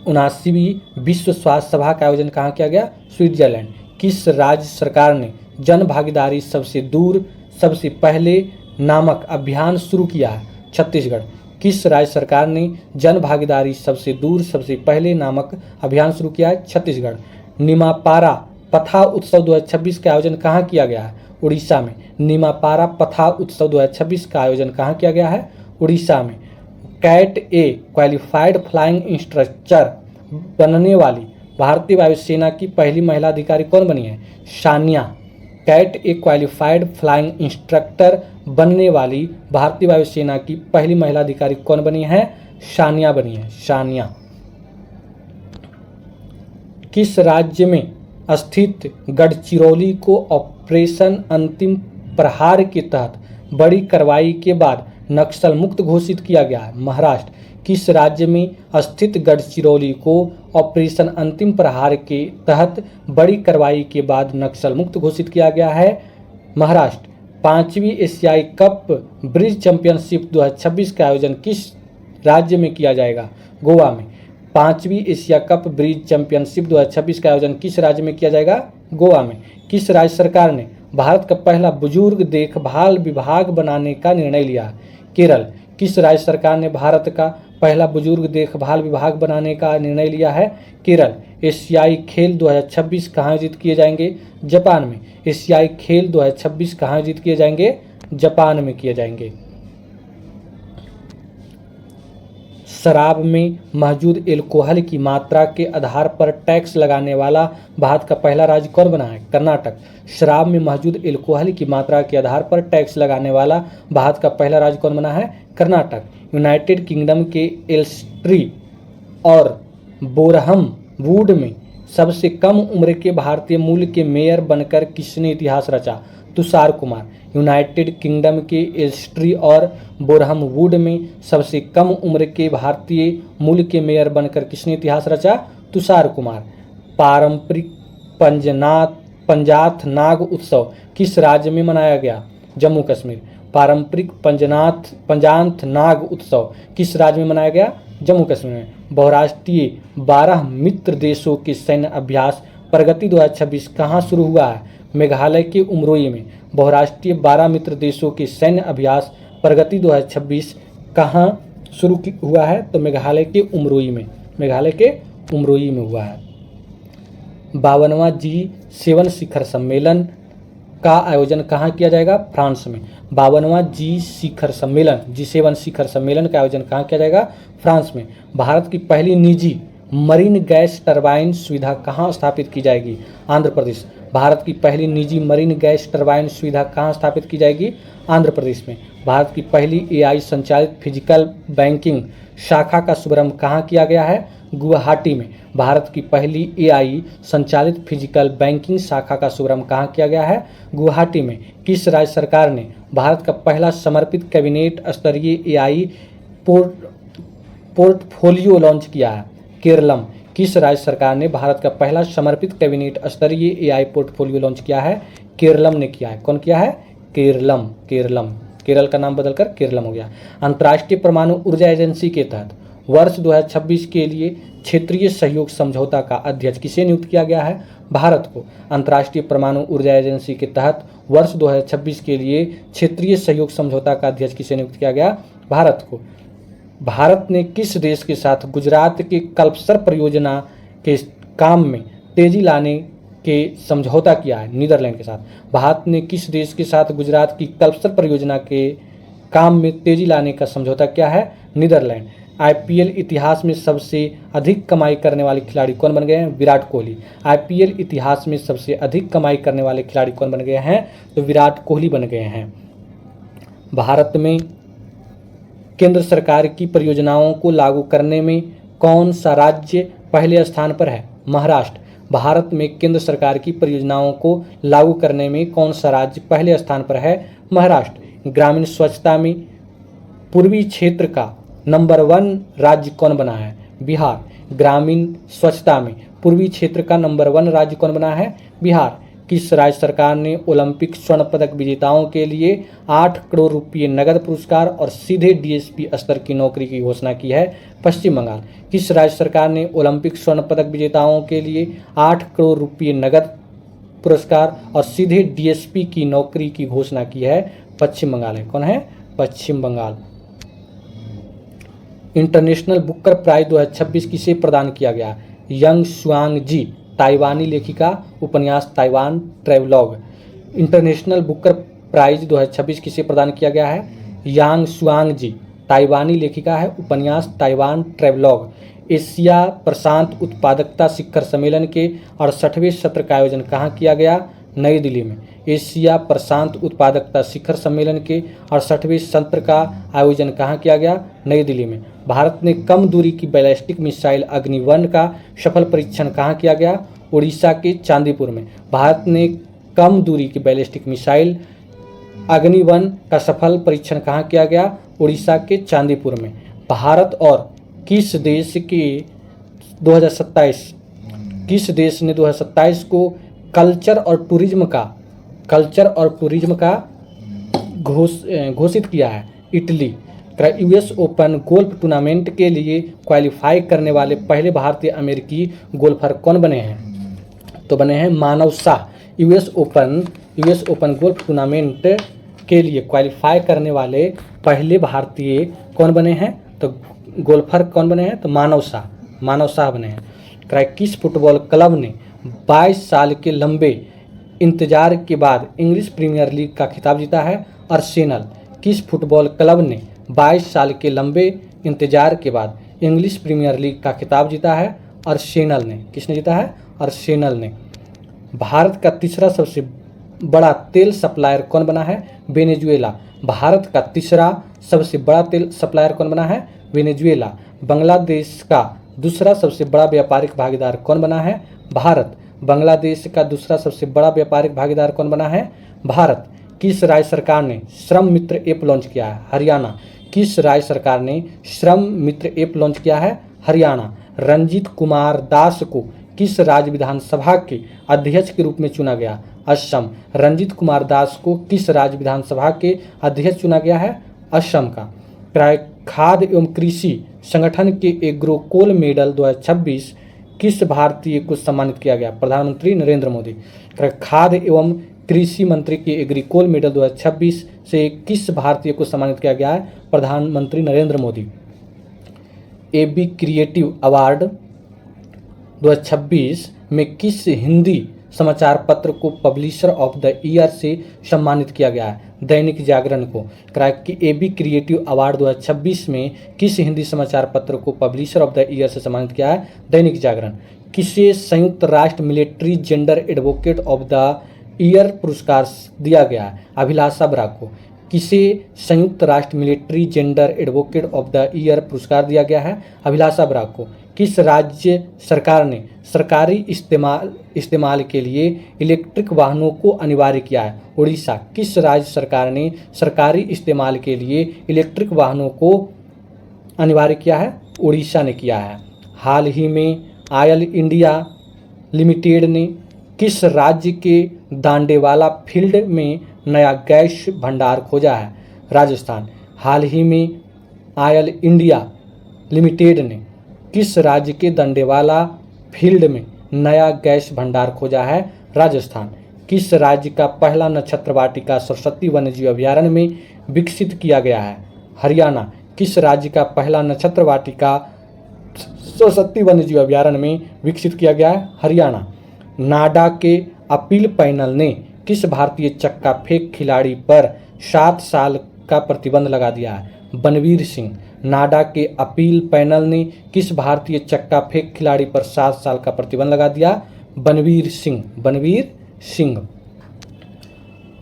79वीं विश्व स्वास्थ्य सभा का आयोजन कहाँ किया गया? स्विट्जरलैंड। किस राज्य सरकार ने जन भागीदारी सबसे दूर सबसे पहले नामक अभियान शुरू किया है? छत्तीसगढ़। किस राज्य सरकार ने जन भागीदारी सबसे दूर सबसे पहले नामक अभियान शुरू किया है? छत्तीसगढ़। निमापारा पथा उत्सव 2026 का आयोजन कहाँ किया गया है? उड़ीसा में। निमापारा पथा उत्सव 2026 का आयोजन कहाँ किया गया है? उड़ीसा में। कैट ए क्वालिफाइड फ्लाइंग इंस्ट्रक्टर बनने वाली भारतीय वायुसेना की पहली महिला अधिकारी कौन बनी है? शानिया। कैट ए क्वालिफाइड फ्लाइंग इंस्ट्रक्टर बनने वाली भारतीय वायुसेना की पहली महिला अधिकारी कौन बनी है? शानिया बनी है। शानिया। किस राज्य में स्थित गढ़चिरौली को ऑपरेशन अंतिम प्रहार के तहत बड़ी कार्रवाई के बाद नक्सल मुक्त घोषित किया गया है? महाराष्ट्र। किस राज्य में स्थित गढ़चिरौली को ऑपरेशन अंतिम प्रहार के तहत बड़ी कार्रवाई के बाद नक्सल मुक्त घोषित किया गया है? महाराष्ट्र। 5वीं एशियाई कप ब्रिज चैंपियनशिप 2026 का आयोजन किस राज्य में किया जाएगा? गोवा में। 5वीं एशिया कप ब्रिज चैंपियनशिप 2026 का आयोजन किस राज्य में किया जाएगा? गोवा में। किस राज्य सरकार ने भारत का पहला बुजुर्ग देखभाल विभाग बनाने का निर्णय लिया? केरल। किस राज्य सरकार ने भारत का पहला बुजुर्ग देखभाल विभाग बनाने का निर्णय लिया है? केरल। एशियाई खेल 2026 कहाँ आयोजित किए जाएंगे? जापान में। एशियाई खेल 2026 कहाँ आयोजित किए जाएंगे? जापान में किए जाएंगे। शराब में मौजूद एल्कोहल की मात्रा के आधार पर टैक्स लगाने वाला भारत का पहला राज्य कौन बना है? कर्नाटक। शराब में मौजूद एल्कोहल की मात्रा के आधार पर टैक्स लगाने वाला भारत का पहला राज्य कौन बना है? कर्नाटक। यूनाइटेड किंगडम के एल्स्ट्री और बोरहम वुड में सबसे कम उम्र के भारतीय मूल के मेयर बनकर किसने इतिहास रचा? तुषार कुमार। यूनाइटेड किंगडम के एल्स्ट्री और बोरहम वुड में सबसे कम उम्र के भारतीय मूल के मेयर बनकर किसने इतिहास रचा? तुषार कुमार। पारंपरिक पंजाथ नाग उत्सव किस राज्य में मनाया गया? जम्मू कश्मीर। पारंपरिक पंजांथ नाग उत्सव किस राज्य में मनाया गया? जम्मू कश्मीर में। बहुराष्ट्रीय 12 मित्र देशों के सैन्य अभ्यास प्रगति 2026 कहाँ शुरू हुआ है? मेघालय के उमरोई में। बहुराष्ट्रीय 12 मित्र देशों के सैन्य अभ्यास प्रगति 2026 कहाँ शुरू हुआ है? तो मेघालय के उमरोई में। मेघालय के उमरोई में हुआ है। 52वां G7 शिखर सम्मेलन का आयोजन कहाँ किया जाएगा? फ्रांस में। 52वां G7 शिखर सम्मेलन का आयोजन कहाँ किया जाएगा? फ्रांस में। भारत की पहली निजी मरीन गैस टरबाइन सुविधा कहाँ स्थापित की जाएगी? आंध्र प्रदेश। भारत की पहली निजी मरीन गैस टरबाइन सुविधा कहाँ स्थापित की जाएगी? आंध्र प्रदेश में। भारत की पहली AI संचालित फिजिकल बैंकिंग शाखा का शुभारंभ कहाँ किया गया है? गुवाहाटी में। भारत की पहली AI संचालित फिजिकल बैंकिंग शाखा का शुभारंभ कहाँ किया गया है? गुवाहाटी में। किस राज्य सरकार ने भारत का पहला समर्पित कैबिनेट स्तरीय AI पोर्टफोलियो लॉन्च किया है? केरलम। किस राज्य सरकार ने भारत का पहला समर्पित कैबिनेट स्तरीय AI पोर्टफोलियो लॉन्च किया है? केरलम ने किया है। कौन किया है? केरलम। केरल का नाम बदलकर केरलम हो गया। अंतर्राष्ट्रीय परमाणु ऊर्जा एजेंसी के तहत वर्ष 2026 के लिए क्षेत्रीय सहयोग समझौता का अध्यक्ष किसे नियुक्त किया गया है? भारत को। अंतर्राष्ट्रीय परमाणु ऊर्जा एजेंसी के तहत वर्ष 2026 के लिए क्षेत्रीय सहयोग समझौता का अध्यक्ष किसे नियुक्त किया गया? भारत को। भारत ने किस देश के साथ गुजरात के कल्पसर परियोजना के काम में तेजी लाने के समझौता किया है? नीदरलैंड के साथ। भारत ने किस देश के साथ गुजरात की कल्पसर परियोजना के काम में तेजी लाने का समझौता किया है? नीदरलैंड। IPL इतिहास में सबसे अधिक कमाई करने वाले खिलाड़ी कौन बन गए हैं? विराट कोहली। IPL इतिहास में सबसे अधिक कमाई करने वाले खिलाड़ी कौन बन गए हैं? तो विराट कोहली बन गए हैं। भारत में केंद्र सरकार की परियोजनाओं को लागू करने में कौन सा राज्य पहले स्थान पर है? महाराष्ट्र। भारत में केंद्र सरकार की परियोजनाओं को लागू करने में कौन सा राज्य पहले स्थान पर है? महाराष्ट्र। ग्रामीण स्वच्छता में पूर्वी क्षेत्र का नंबर 1 राज्य कौन बना है? बिहार। ग्रामीण स्वच्छता में पूर्वी क्षेत्र का नंबर 1 राज्य कौन बना है? बिहार। किस राज्य सरकार ने ओलंपिक स्वर्ण पदक विजेताओं के लिए 8 करोड़ रुपये नगद पुरस्कार और सीधे DSP स्तर की नौकरी की घोषणा की है? पश्चिम बंगाल। किस राज्य सरकार ने ओलंपिक स्वर्ण पदक विजेताओं के लिए 8 करोड़ रुपये नगद पुरस्कार और सीधे DSP की नौकरी की घोषणा की है? पश्चिम बंगाल है। कौन है? पश्चिम बंगाल। इंटरनेशनल बुकर प्राइज 2026 किसे प्रदान किया गया? यंग शुआंग जी, ताइवानी लेखिका, उपन्यास Taiwan travelogue. International Booker prize 2026 किसे प्रदान किया गया है? यांग शुआंग जी, ताइवानी लेखिका है, उपन्यास ताइवान ट्रैवलॉग। एशिया प्रशांत उत्पादकता शिखर सम्मेलन के 68वें सत्र का आयोजन कहाँ किया गया? नई दिल्ली में। एशिया प्रशांत उत्पादकता शिखर सम्मेलन के 68वें सत्र का आयोजन कहाँ किया गया? नई दिल्ली में। भारत ने कम दूरी की बैलिस्टिक मिसाइल अग्नि-1 का सफल परीक्षण कहाँ किया गया? उड़ीसा के चांदीपुर में। भारत ने कम दूरी की बैलिस्टिक मिसाइल अग्नि-1 का सफल परीक्षण कहाँ किया गया? उड़ीसा के चांदीपुर में। भारत और किस देश ने 2027 को कल्चर और टूरिज्म का घोषित किया है? Italy. US open golf tournament के लिए क्वालिफाई करने वाले पहले भारतीय अमेरिकी गोल्फर कौन बने हैं? तो बने हैं Manav Shah. US open golf tournament के लिए क्वालिफाई करने वाले पहले भारतीय कौन बने हैं? तो गोल्फर कौन बने हैं? तो मानव शाह बने हैं। किस फुटबॉल क्लब ने 22 साल के लंबे इंतजार के बाद इंग्लिश प्रीमियर लीग का खिताब जीता है? आर्सेनल। किस फुटबॉल क्लब ने 22 साल के लंबे इंतजार के बाद इंग्लिश प्रीमियर लीग का खिताब जीता है? आर्सेनल ने। किसने जीता है? आर्सेनल ने। भारत का तीसरा सबसे बड़ा तेल सप्लायर कौन बना है? वेनेजुएला। भारत का तीसरा सबसे बड़ा तेल सप्लायर कौन बना है? वेनेजुएला। बांग्लादेश का दूसरा सबसे बड़ा व्यापारिक भागीदार कौन बना है? भारत। बांग्लादेश का दूसरा सबसे बड़ा व्यापारिक भागीदार कौन बना है? भारत। किस राज्य सरकार ने श्रम मित्र ऐप लॉन्च किया है? हरियाणा। किस राज्य सरकार ने श्रम मित्र ऐप लॉन्च किया है? हरियाणा। रंजीत कुमार दास को किस राज्य विधानसभा के अध्यक्ष के रूप में चुना गया? असम। रंजीत कुमार दास को किस राज्य विधानसभा के अध्यक्ष चुना गया है? असम का। खाद्य एवं कृषि संगठन के एग्रोकोल मेडल 2026 किस भारतीय को सम्मानित किया गया? प्रधानमंत्री नरेंद्र मोदी। खाद्य एवं कृषि मंत्री के एग्रीकोल मेडल 2026 से किस भारतीय को सम्मानित किया गया है? प्रधानमंत्री Narendra Modi. AB creative award 2026 में किस हिंदी समाचार पत्र को पब्लिशर ऑफ द ईयर से सम्मानित किया गया है? दैनिक जागरण को। कि एबी क्रिएटिव अवार्ड 2026 में किस हिंदी समाचार पत्र को पब्लिशर ऑफ द ईयर से सम्मानित किया है? दैनिक जागरण। किसे संयुक्त राष्ट्र military gender advocate of the year पुरस्कार दिया गया है? अभिलाषा बराक को। किसे संयुक्त राष्ट्र military gender advocate of the year पुरस्कार दिया गया है? अभिलाषा बराक को। किस राज्य सरकार ने सरकारी इस्तेमाल के लिए इलेक्ट्रिक वाहनों को अनिवार्य किया है? उड़ीसा। किस राज्य सरकार ने सरकारी इस्तेमाल के लिए इलेक्ट्रिक वाहनों को अनिवार्य किया है? उड़ीसा ने किया है। हाल ही में ऑयल इंडिया लिमिटेड ने किस राज्य के दांडेवाला फील्ड में नया गैस भंडार खोजा है? राजस्थान। हाल ही में ऑयल इंडिया लिमिटेड ने किस राज्य के दंडेवाला फील्ड में नया गैस भंडार खोजा है? राजस्थान। किस राज्य का पहला नक्षत्र वाटिका सरस्वती वन्यजीव अभयारण्य में विकसित किया गया है? हरियाणा। किस राज्य का पहला नक्षत्र वाटिका सरस्वती वन्यजीव अभयारण्य में विकसित किया गया है? हरियाणा। नाडा के अपील पैनल ने किस भारतीय चक्का फेंक खिलाड़ी पर 7 साल का प्रतिबंध लगा दिया है? बनवीर सिंह। नाडा के अपील पैनल ने किस भारतीय चक्का फेंक खिलाड़ी पर 7 साल का प्रतिबंध लगा दिया? बनवीर सिंह। बनवीर सिंह।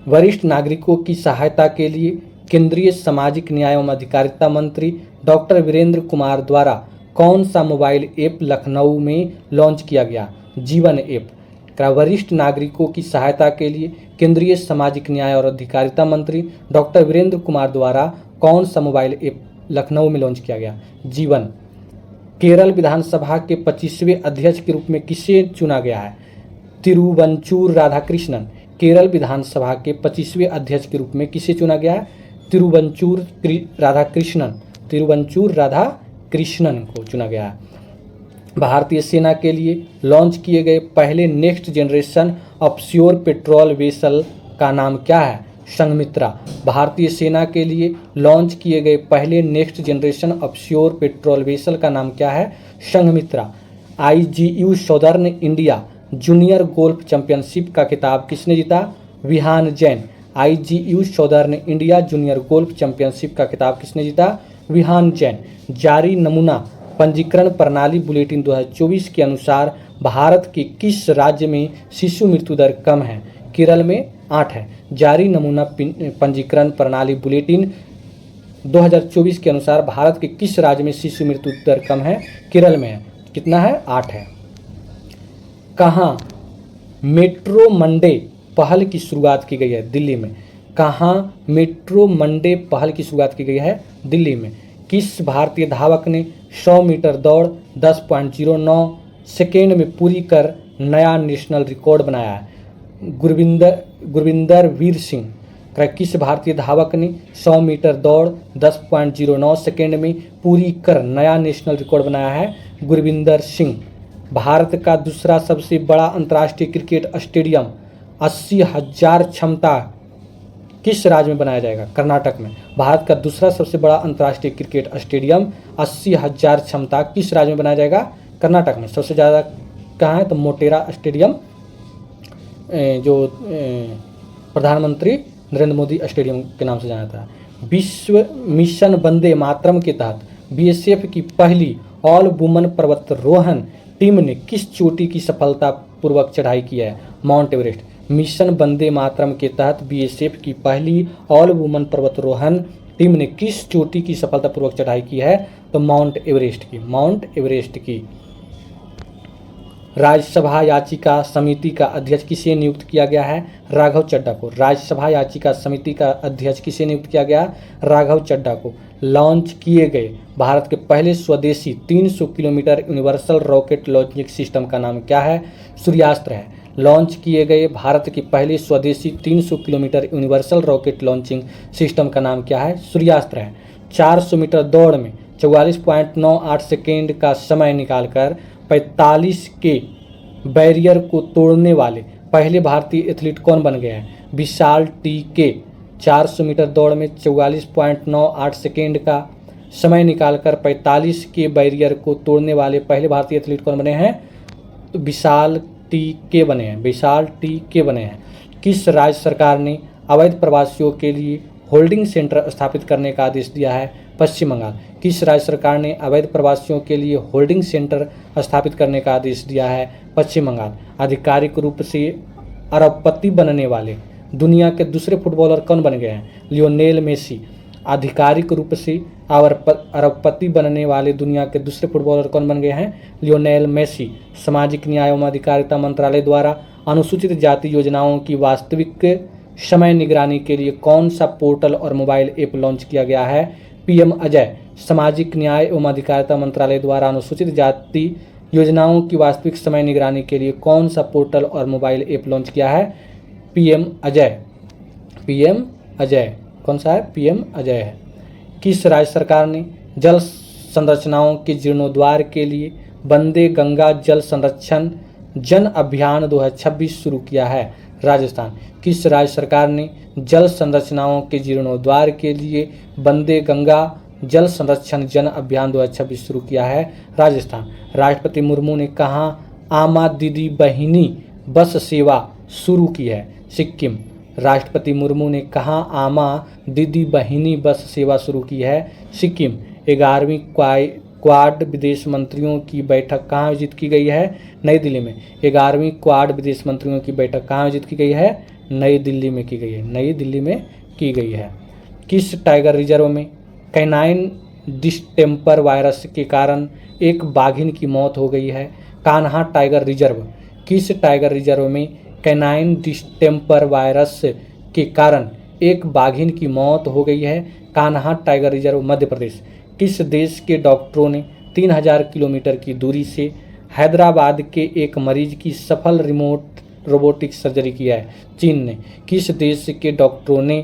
वरिष्ठ नागरिकों की सहायता के लिए केंद्रीय सामाजिक न्याय एवं अधिकारिता मंत्री डॉक्टर वीरेंद्र कुमार द्वारा कौन सा मोबाइल ऐप लखनऊ में लॉन्च किया गया? जीवन ऐप। वरिष्ठ नागरिकों की सहायता के लिए केंद्रीय सामाजिक न्याय और अधिकारिता मंत्री डॉक्टर वीरेंद्र कुमार द्वारा कौन सा मोबाइल ऐप लखनऊ में लॉन्च किया गया? जीवन। केरल विधानसभा के 25वें अध्यक्ष के रूप में किसे चुना गया है? तिरुवंचूर राधाकृष्णन। केरल विधानसभा के 25वें अध्यक्ष के रूप में किसे चुना गया है? तिरुवंचूर राधाकृष्णन। तिरुवंचूर राधाकृष्णन को चुना गया है। भारतीय सेना के लिए लॉन्च किए गए पहले next generation offshore patrol vessel का नाम क्या है? संघमित्रा। भारतीय सेना के लिए लॉन्च किए गए पहले next generation offshore patrol vessel का नाम क्या है? Sanghamitra. IGU southern India junior golf championship का खिताब किसने जीता? Vihaan Jain. IGU southern India junior golf championship का खिताब किसने जीता? विहान जैन। जारी नमूना पंजीकरण प्रणाली बुलेटिन 2024 के अनुसार भारत के किस राज्य में शिशु मृत्यु दर कम है? केरल में 8 है। जारी नमूना पंजीकरण प्रणाली बुलेटिन 2024 के अनुसार भारत के किस राज्य में शिशु मृत्यु दर कम है? केरल में है। कितना है? 8 है। कहाँ मेट्रो मंडे पहल की शुरुआत की गई है? दिल्ली में। कहाँ मेट्रो मंडे पहल की शुरुआत की गई है? दिल्ली में। किस भारतीय धावक ने 100 मीटर दौड़ 10.09 सेकेंड में पूरी कर नया नेशनल रिकॉर्ड बनाया है? गुरविंदर वीर सिंह। किस भारतीय धावक ने 100 मीटर दौड़ 10.09 सेकेंड में पूरी कर नया नेशनल रिकॉर्ड बनाया है? गुरविंदर सिंह। भारत का दूसरा सबसे बड़ा अंतर्राष्ट्रीय क्रिकेट स्टेडियम 80,000 क्षमता किस राज्य में बनाया जाएगा? कर्नाटक में। भारत का दूसरा सबसे बड़ा अंतर्राष्ट्रीय क्रिकेट स्टेडियम 80,000 क्षमता किस राज्य में बनाया जाएगा? कर्नाटक में। सबसे ज़्यादा कहाँ है? तो मोटेरा स्टेडियम, जो प्रधानमंत्री नरेंद्र मोदी स्टेडियम के नाम से जाना था। विश्व मिशन वंदे मातरम के तहत BSF की पहली ऑल वुमन पर्वतारोहण टीम ने किस चोटी की सफलतापूर्वक चढ़ाई की है? Mount Everest. Mission Vande Mataram के तहत BSF की पहली ऑल वुमन पर्वतारोहण टीम ने किस चोटी की सफलतापूर्वक चढ़ाई की है? तो माउंट एवरेस्ट की। माउंट एवरेस्ट की। राज्यसभा याचिका समिति का अध्यक्ष किसे नियुक्त किया गया है? राघव चड्ढा को। राज्यसभा याचिका समिति का अध्यक्ष किसे नियुक्त किया गया? राघव चड्ढा को। लॉन्च किए गए भारत के पहले स्वदेशी 300 kilometre universal rocket launching system का नाम क्या है? सूर्यास्त्र है। लॉन्च किए गए भारत की पहली स्वदेशी 300 kilometre universal rocket launching system का नाम क्या है? सूर्यास्त्र है। 400 मीटर दौड़ में 44.98 सेकेंड का समय निकालकर 45 के बैरियर को तोड़ने वाले पहले भारतीय एथलीट कौन बन गए हैं? विशाल टी. 400 मीटर दौड़ में 44.98 सेकेंड का समय निकालकर 45 के बैरियर को तोड़ने वाले पहले भारतीय एथलीट कौन बने हैं? तो विशाल टी. बने हैं। विशाल टी. बने हैं। किस राज्य सरकार ने अवैध प्रवासियों के लिए होल्डिंग सेंटर स्थापित करने का आदेश दिया है? पश्चिम बंगाल। किस राज्य सरकार ने अवैध प्रवासियों के लिए होल्डिंग सेंटर स्थापित करने का आदेश दिया है? पश्चिम बंगाल। आधिकारिक रूप से अरबपति बनने वाले दुनिया के दूसरे फुटबॉलर कौन बन गए हैं? Lionel Messi. आधिकारिक रूप से अरबपति बनने वाले दुनिया के दूसरे फुटबॉलर कौन बन गए हैं? Lionel Messi. सामाजिक न्याय एवं अधिकारिता मंत्रालय द्वारा अनुसूचित जाति योजनाओं की वास्तविक समय निगरानी के लिए कौन सा पोर्टल और मोबाइल ऐप लॉन्च किया गया है? पीएम अजय। सामाजिक न्याय एवं अधिकारिता मंत्रालय द्वारा अनुसूचित जाति योजनाओं की वास्तविक समय निगरानी के लिए कौन सा पोर्टल और मोबाइल ऐप लॉन्च किया है? पीएम अजय। पीएम अजय कौन सा है? पीएम अजय है। किस राज्य सरकार ने जल संरचनाओं के जीर्णोद्धार के लिए वंदे गंगा जल संरक्षण जन अभियान 2026 शुरू किया है? राजस्थान। किस राज्य सरकार ने जल संरचनाओं के जीर्णोद्धार के लिए वंदे गंगा जल संरक्षण जन अभियान 2026 शुरू किया है? राजस्थान। राष्ट्रपति मुर्मू ने कहाँ आमा दीदी बहिनी बस सेवा शुरू की है? सिक्किम। राष्ट्रपति मुर्मू ने कहाँ आमा दीदी बहिनी बस सेवा शुरू की है? सिक्किम। 11वीं क्वाड विदेश मंत्रियों की बैठक कहाँ आयोजित की गई है? नई दिल्ली में। 11वीं क्वाड विदेश मंत्रियों की बैठक कहाँ आयोजित की गई है? नई दिल्ली में की गई है। नई दिल्ली में की गई है। किस टाइगर रिजर्व में कैनाइन डिस्टेम्पर वायरस के कारण एक बाघिन की मौत हो गई है? Kanha tiger reserve. किस टाइगर रिजर्व में कैनाइन डिस्टेम्पर वायरस के कारण एक बाघिन की मौत हो गई है? Kanha tiger reserve, Madhya Pradesh. किस देश के डॉक्टरों ने 3000 किलोमीटर की दूरी से हैदराबाद के एक मरीज की सफल रिमोट रोबोटिक सर्जरी की है? चीन ने। किस देश के डॉक्टरों ने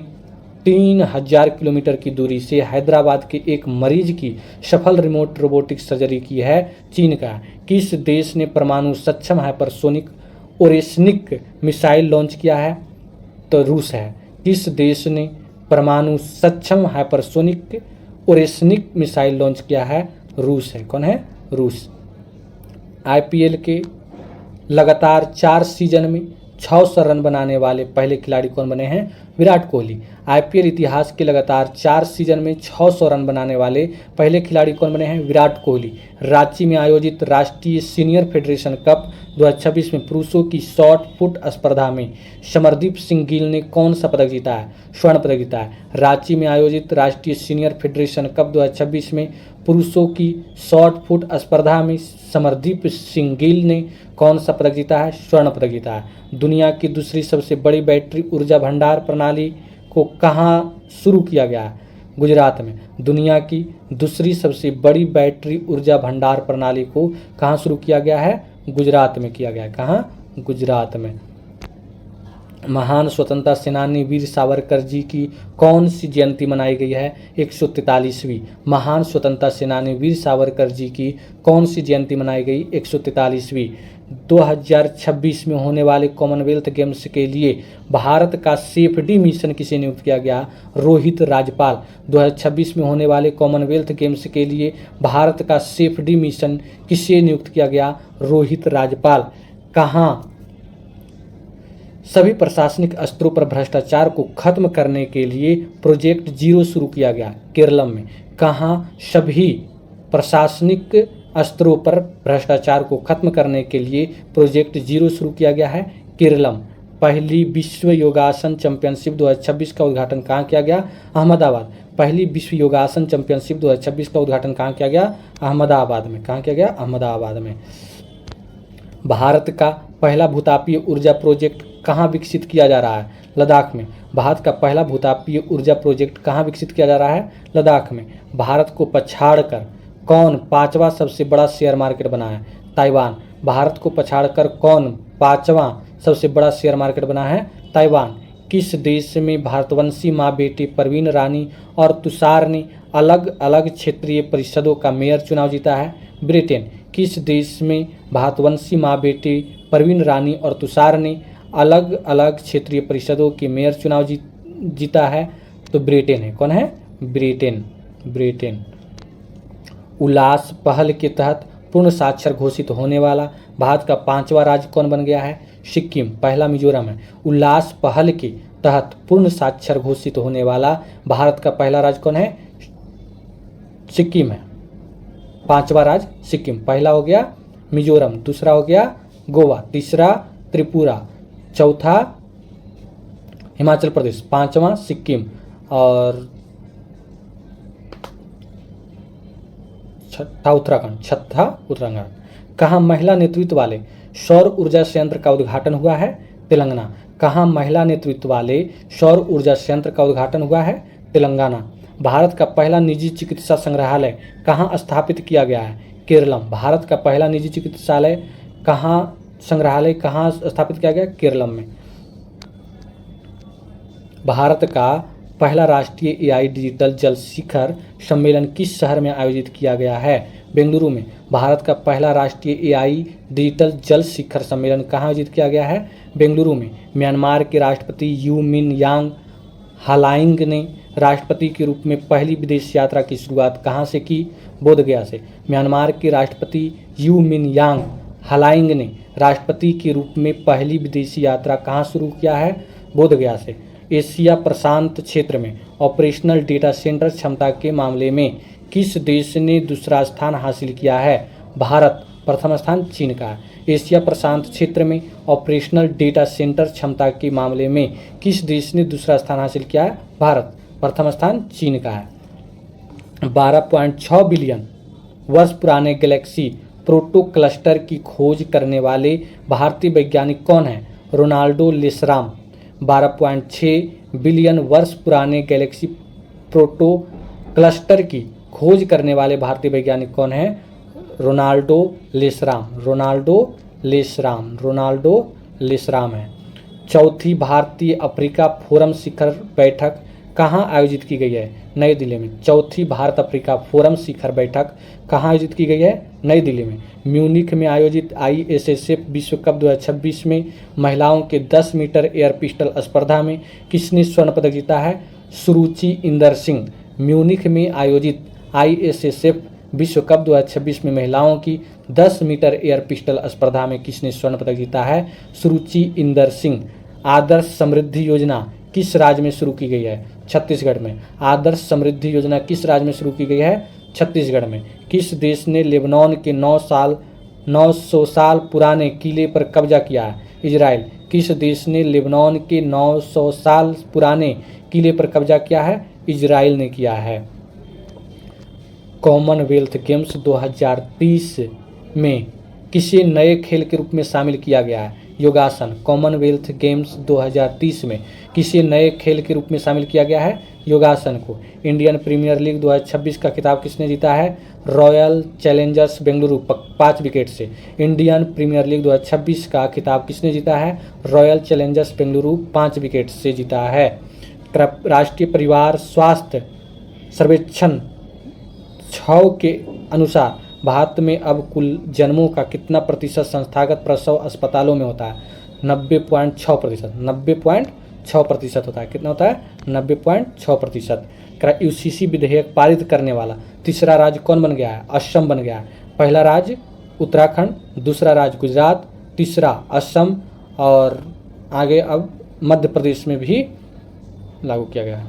3000 किलोमीटर की दूरी से हैदराबाद के एक मरीज की सफल रिमोट रोबोटिक सर्जरी की है? चीन का। किस देश ने परमाणु सक्षम हाइपरसोनिक ओरेस्निक मिसाइल लॉन्च किया है? तो रूस है। किस देश ने परमाणु सक्षम हाइपरसोनिक ओरेस्निक मिसाइल लॉन्च किया है? रूस है। कौन है? रूस। आईपीएल के लगातार 4 सीजन में 600 रन बनाने वाले पहले खिलाड़ी कौन बने हैं? विराट कोहली। आईपीएल इतिहास के लगातार 4 सीजन में 600 रन बनाने वाले पहले खिलाड़ी कौन बने हैं? विराट कोहली। रांची में आयोजित राष्ट्रीय सीनियर फेडरेशन कप 2026 में पुरुषों की शॉट पुट स्पर्धा में समरदीप सिंह गिल ने कौन सा पदक जीता है? स्वर्ण पदक जीता है। रांची में आयोजित राष्ट्रीय सीनियर फेडरेशन कप 2026 में पुरुषों की शॉट पुट स्पर्धा में समरदीप सिंह गिल ने कौन सा पदक जीता है? स्वर्ण पदक जीता है। दुनिया की दूसरी सबसे बड़ी बैटरी ऊर्जा भंडार प्रणाली को कहाँ शुरू किया गया है? गुजरात में। दुनिया की दूसरी सबसे बड़ी बैटरी ऊर्जा भंडार प्रणाली को कहाँ शुरू किया गया है? गुजरात में किया गया है। कहाँ? गुजरात में। महान स्वतंत्रता सेनानी वीर सावरकर जी की कौन सी जयंती मनाई गई है? 143वीं। महान स्वतंत्रता सेनानी वीर सावरकर जी की कौन सी जयंती मनाई गई? 143वीं। 2026 में होने वाले कॉमनवेल्थ गेम्स के लिए भारत का सेफडी मिशन किसे नियुक्त किया गया? रोहित राजपाल। 2026 में होने वाले कॉमनवेल्थ गेम्स के लिए भारत का सेफडी मिशन किसे नियुक्त किया गया? रोहित राजपाल। कहाँ सभी प्रशासनिक स्तरों पर भ्रष्टाचार को खत्म करने के लिए प्रोजेक्ट 0 शुरू किया गया? केरलम में। कहाँ सभी प्रशासनिक स्तरों पर भ्रष्टाचार को खत्म करने के लिए प्रोजेक्ट 0 शुरू किया गया है? केरलम। पहली विश्व योगासन चैंपियनशिप 2026 का उद्घाटन कहाँ किया गया? अहमदाबाद। पहली विश्व योगासन चैंपियनशिप 2026 का उद्घाटन कहाँ किया गया? अहमदाबाद में। कहाँ किया गया? अहमदाबाद में। भारत का पहला भूतापीय ऊर्जा प्रोजेक्ट कहाँ विकसित किया जा रहा है? लद्दाख में। भारत का पहला भूतापीय ऊर्जा प्रोजेक्ट कहाँ विकसित किया जा रहा है? लद्दाख में। भारत को पछाड़कर कौन 5वां सबसे बड़ा शेयर मार्केट बना है? ताइवान। भारत को पछाड़कर कौन 5वां सबसे बड़ा शेयर मार्केट बना है ताइवान। किस देश में भारतवंशी माँ बेटी परवीन रानी और तुषार ने अलग अलग क्षेत्रीय परिषदों का मेयर चुनाव जीता है? ब्रिटेन। किस देश में भारतवंशी माँ बेटी परवीन रानी और तुषार ने अलग अलग क्षेत्रीय परिषदों के मेयर चुनाव जीता है? तो ब्रिटेन है। कौन है? ब्रिटेन। ब्रिटेन। उल्लास पहल के तहत पूर्ण साक्षर घोषित होने वाला भारत का 5वां राज्य कौन बन गया है? सिक्किम। पहला मिजोरम है। उल्लास पहल के तहत पूर्ण साक्षर घोषित होने वाला भारत का पहला राज्य कौन है? सिक्किम है। 5वां राज्य सिक्किम। पहला हो गया मिजोरम, दूसरा हो गया गोवा, तीसरा त्रिपुरा, चौथा हिमाचल प्रदेश, 5वां सिक्किम और छठा उत्तराखंड। कहाँ महिला नेतृत्व वाले सौर ऊर्जा संयंत्र का उद्घाटन हुआ है? तेलंगाना। कहाँ महिला नेतृत्व वाले सौर ऊर्जा संयंत्र का उद्घाटन हुआ है? तेलंगाना। भारत का पहला निजी चिकित्सा संग्रहालय कहाँ स्थापित किया गया है? केरलम। भारत का पहला निजी चिकित्सालय संग्रहालय कहाँ स्थापित किया गया? केरलम में। भारत का पहला राष्ट्रीय एआई डिजिटल जल शिखर सम्मेलन किस शहर में आयोजित किया गया है? बेंगलुरु में। भारत का पहला राष्ट्रीय एआई डिजिटल जल शिखर सम्मेलन कहाँ आयोजित किया गया है? बेंगलुरु में। म्यांमार के राष्ट्रपति यू मिन यांग हालाइंग ने राष्ट्रपति के रूप में पहली विदेश यात्रा की शुरुआत कहाँ से की? बोधगया से। म्यांमार के राष्ट्रपति यू मिन यांग हालाइंग ने राष्ट्रपति के रूप में पहली विदेशी यात्रा कहाँ शुरू किया है? बोधगया से। एशिया प्रशांत क्षेत्र में ऑपरेशनल डेटा सेंटर क्षमता के मामले में किस देश ने दूसरा स्थान हासिल किया है? भारत। प्रथम स्थान चीन का है। एशिया प्रशांत क्षेत्र में ऑपरेशनल डेटा सेंटर क्षमता के मामले में किस देश ने दूसरा स्थान हासिल किया है? भारत। प्रथम स्थान चीन का है। 12.6 बिलियन वर्ष पुराने गैलेक्सी प्रोटो क्लस्टर की खोज करने वाले भारतीय वैज्ञानिक कौन है? रोनाल्डो लेसराम। 12.6 बिलियन वर्ष पुराने गैलेक्सी प्रोटो क्लस्टर की खोज करने वाले भारतीय वैज्ञानिक कौन है? रोनाल्डो लेसराम। रोनाल्डो लेसराम है। चौथी भारतीय अफ्रीका फोरम शिखर बैठक कहाँ आयोजित की गई है? नई दिल्ली में। चौथी भारत अफ्रीका फोरम शिखर बैठक कहाँ आयोजित की गई है? नई दिल्ली में। म्यूनिख में आयोजित ISSF विश्व कप 2026 में महिलाओं के 10 मीटर एयर पिस्टल स्पर्धा में किसने स्वर्ण पदक जीता है? सुरुचि इंदर सिंह। म्यूनिख में आयोजित ISSF विश्व कप 2026 में महिलाओं की 10 मीटर एयर पिस्टल स्पर्धा में किसने स्वर्ण पदक जीता है? सुरुचि इंदर सिंह। आदर्श समृद्धि योजना किस राज्य में शुरू की गई है? छत्तीसगढ़ में। आदर्श समृद्धि योजना किस राज्य में शुरू की गई है? छत्तीसगढ़ में। किस देश ने लेबनान के 900 साल पुराने किले पर कब्जा किया है? इजराइल। किस देश ने लेबनान के 900 साल पुराने किले पर कब्जा किया है? इजराइल ने किया है। कॉमनवेल्थ गेम्स 2030 में किसे नए खेल के रूप में शामिल किया गया है? योगासन। कॉमनवेल्थ गेम्स 2030 में किसे नए खेल के रूप में शामिल किया गया है? योगासन को। इंडियन प्रीमियर लीग 2026 का खिताब किसने जीता है? रॉयल चैलेंजर्स बेंगलुरु 5 विकेट से। इंडियन प्रीमियर लीग 2026 का खिताब किसने जीता है? रॉयल चैलेंजर्स बेंगलुरु 5 विकेट से जीता है। राष्ट्रीय परिवार स्वास्थ्य सर्वेक्षण 6 के अनुसार भारत में अब कुल जन्मों का कितना प्रतिशत संस्थागत प्रसव अस्पतालों में होता है? 90.6%। 90.6% होता है। कितना होता है? 90.6%। UCC विधेयक पारित करने वाला तीसरा राज्य कौन बन गया है? असम बन गया है। पहला राज्य उत्तराखंड, दूसरा राज्य गुजरात, तीसरा असम और आगे अब मध्य प्रदेश में भी लागू किया गया है।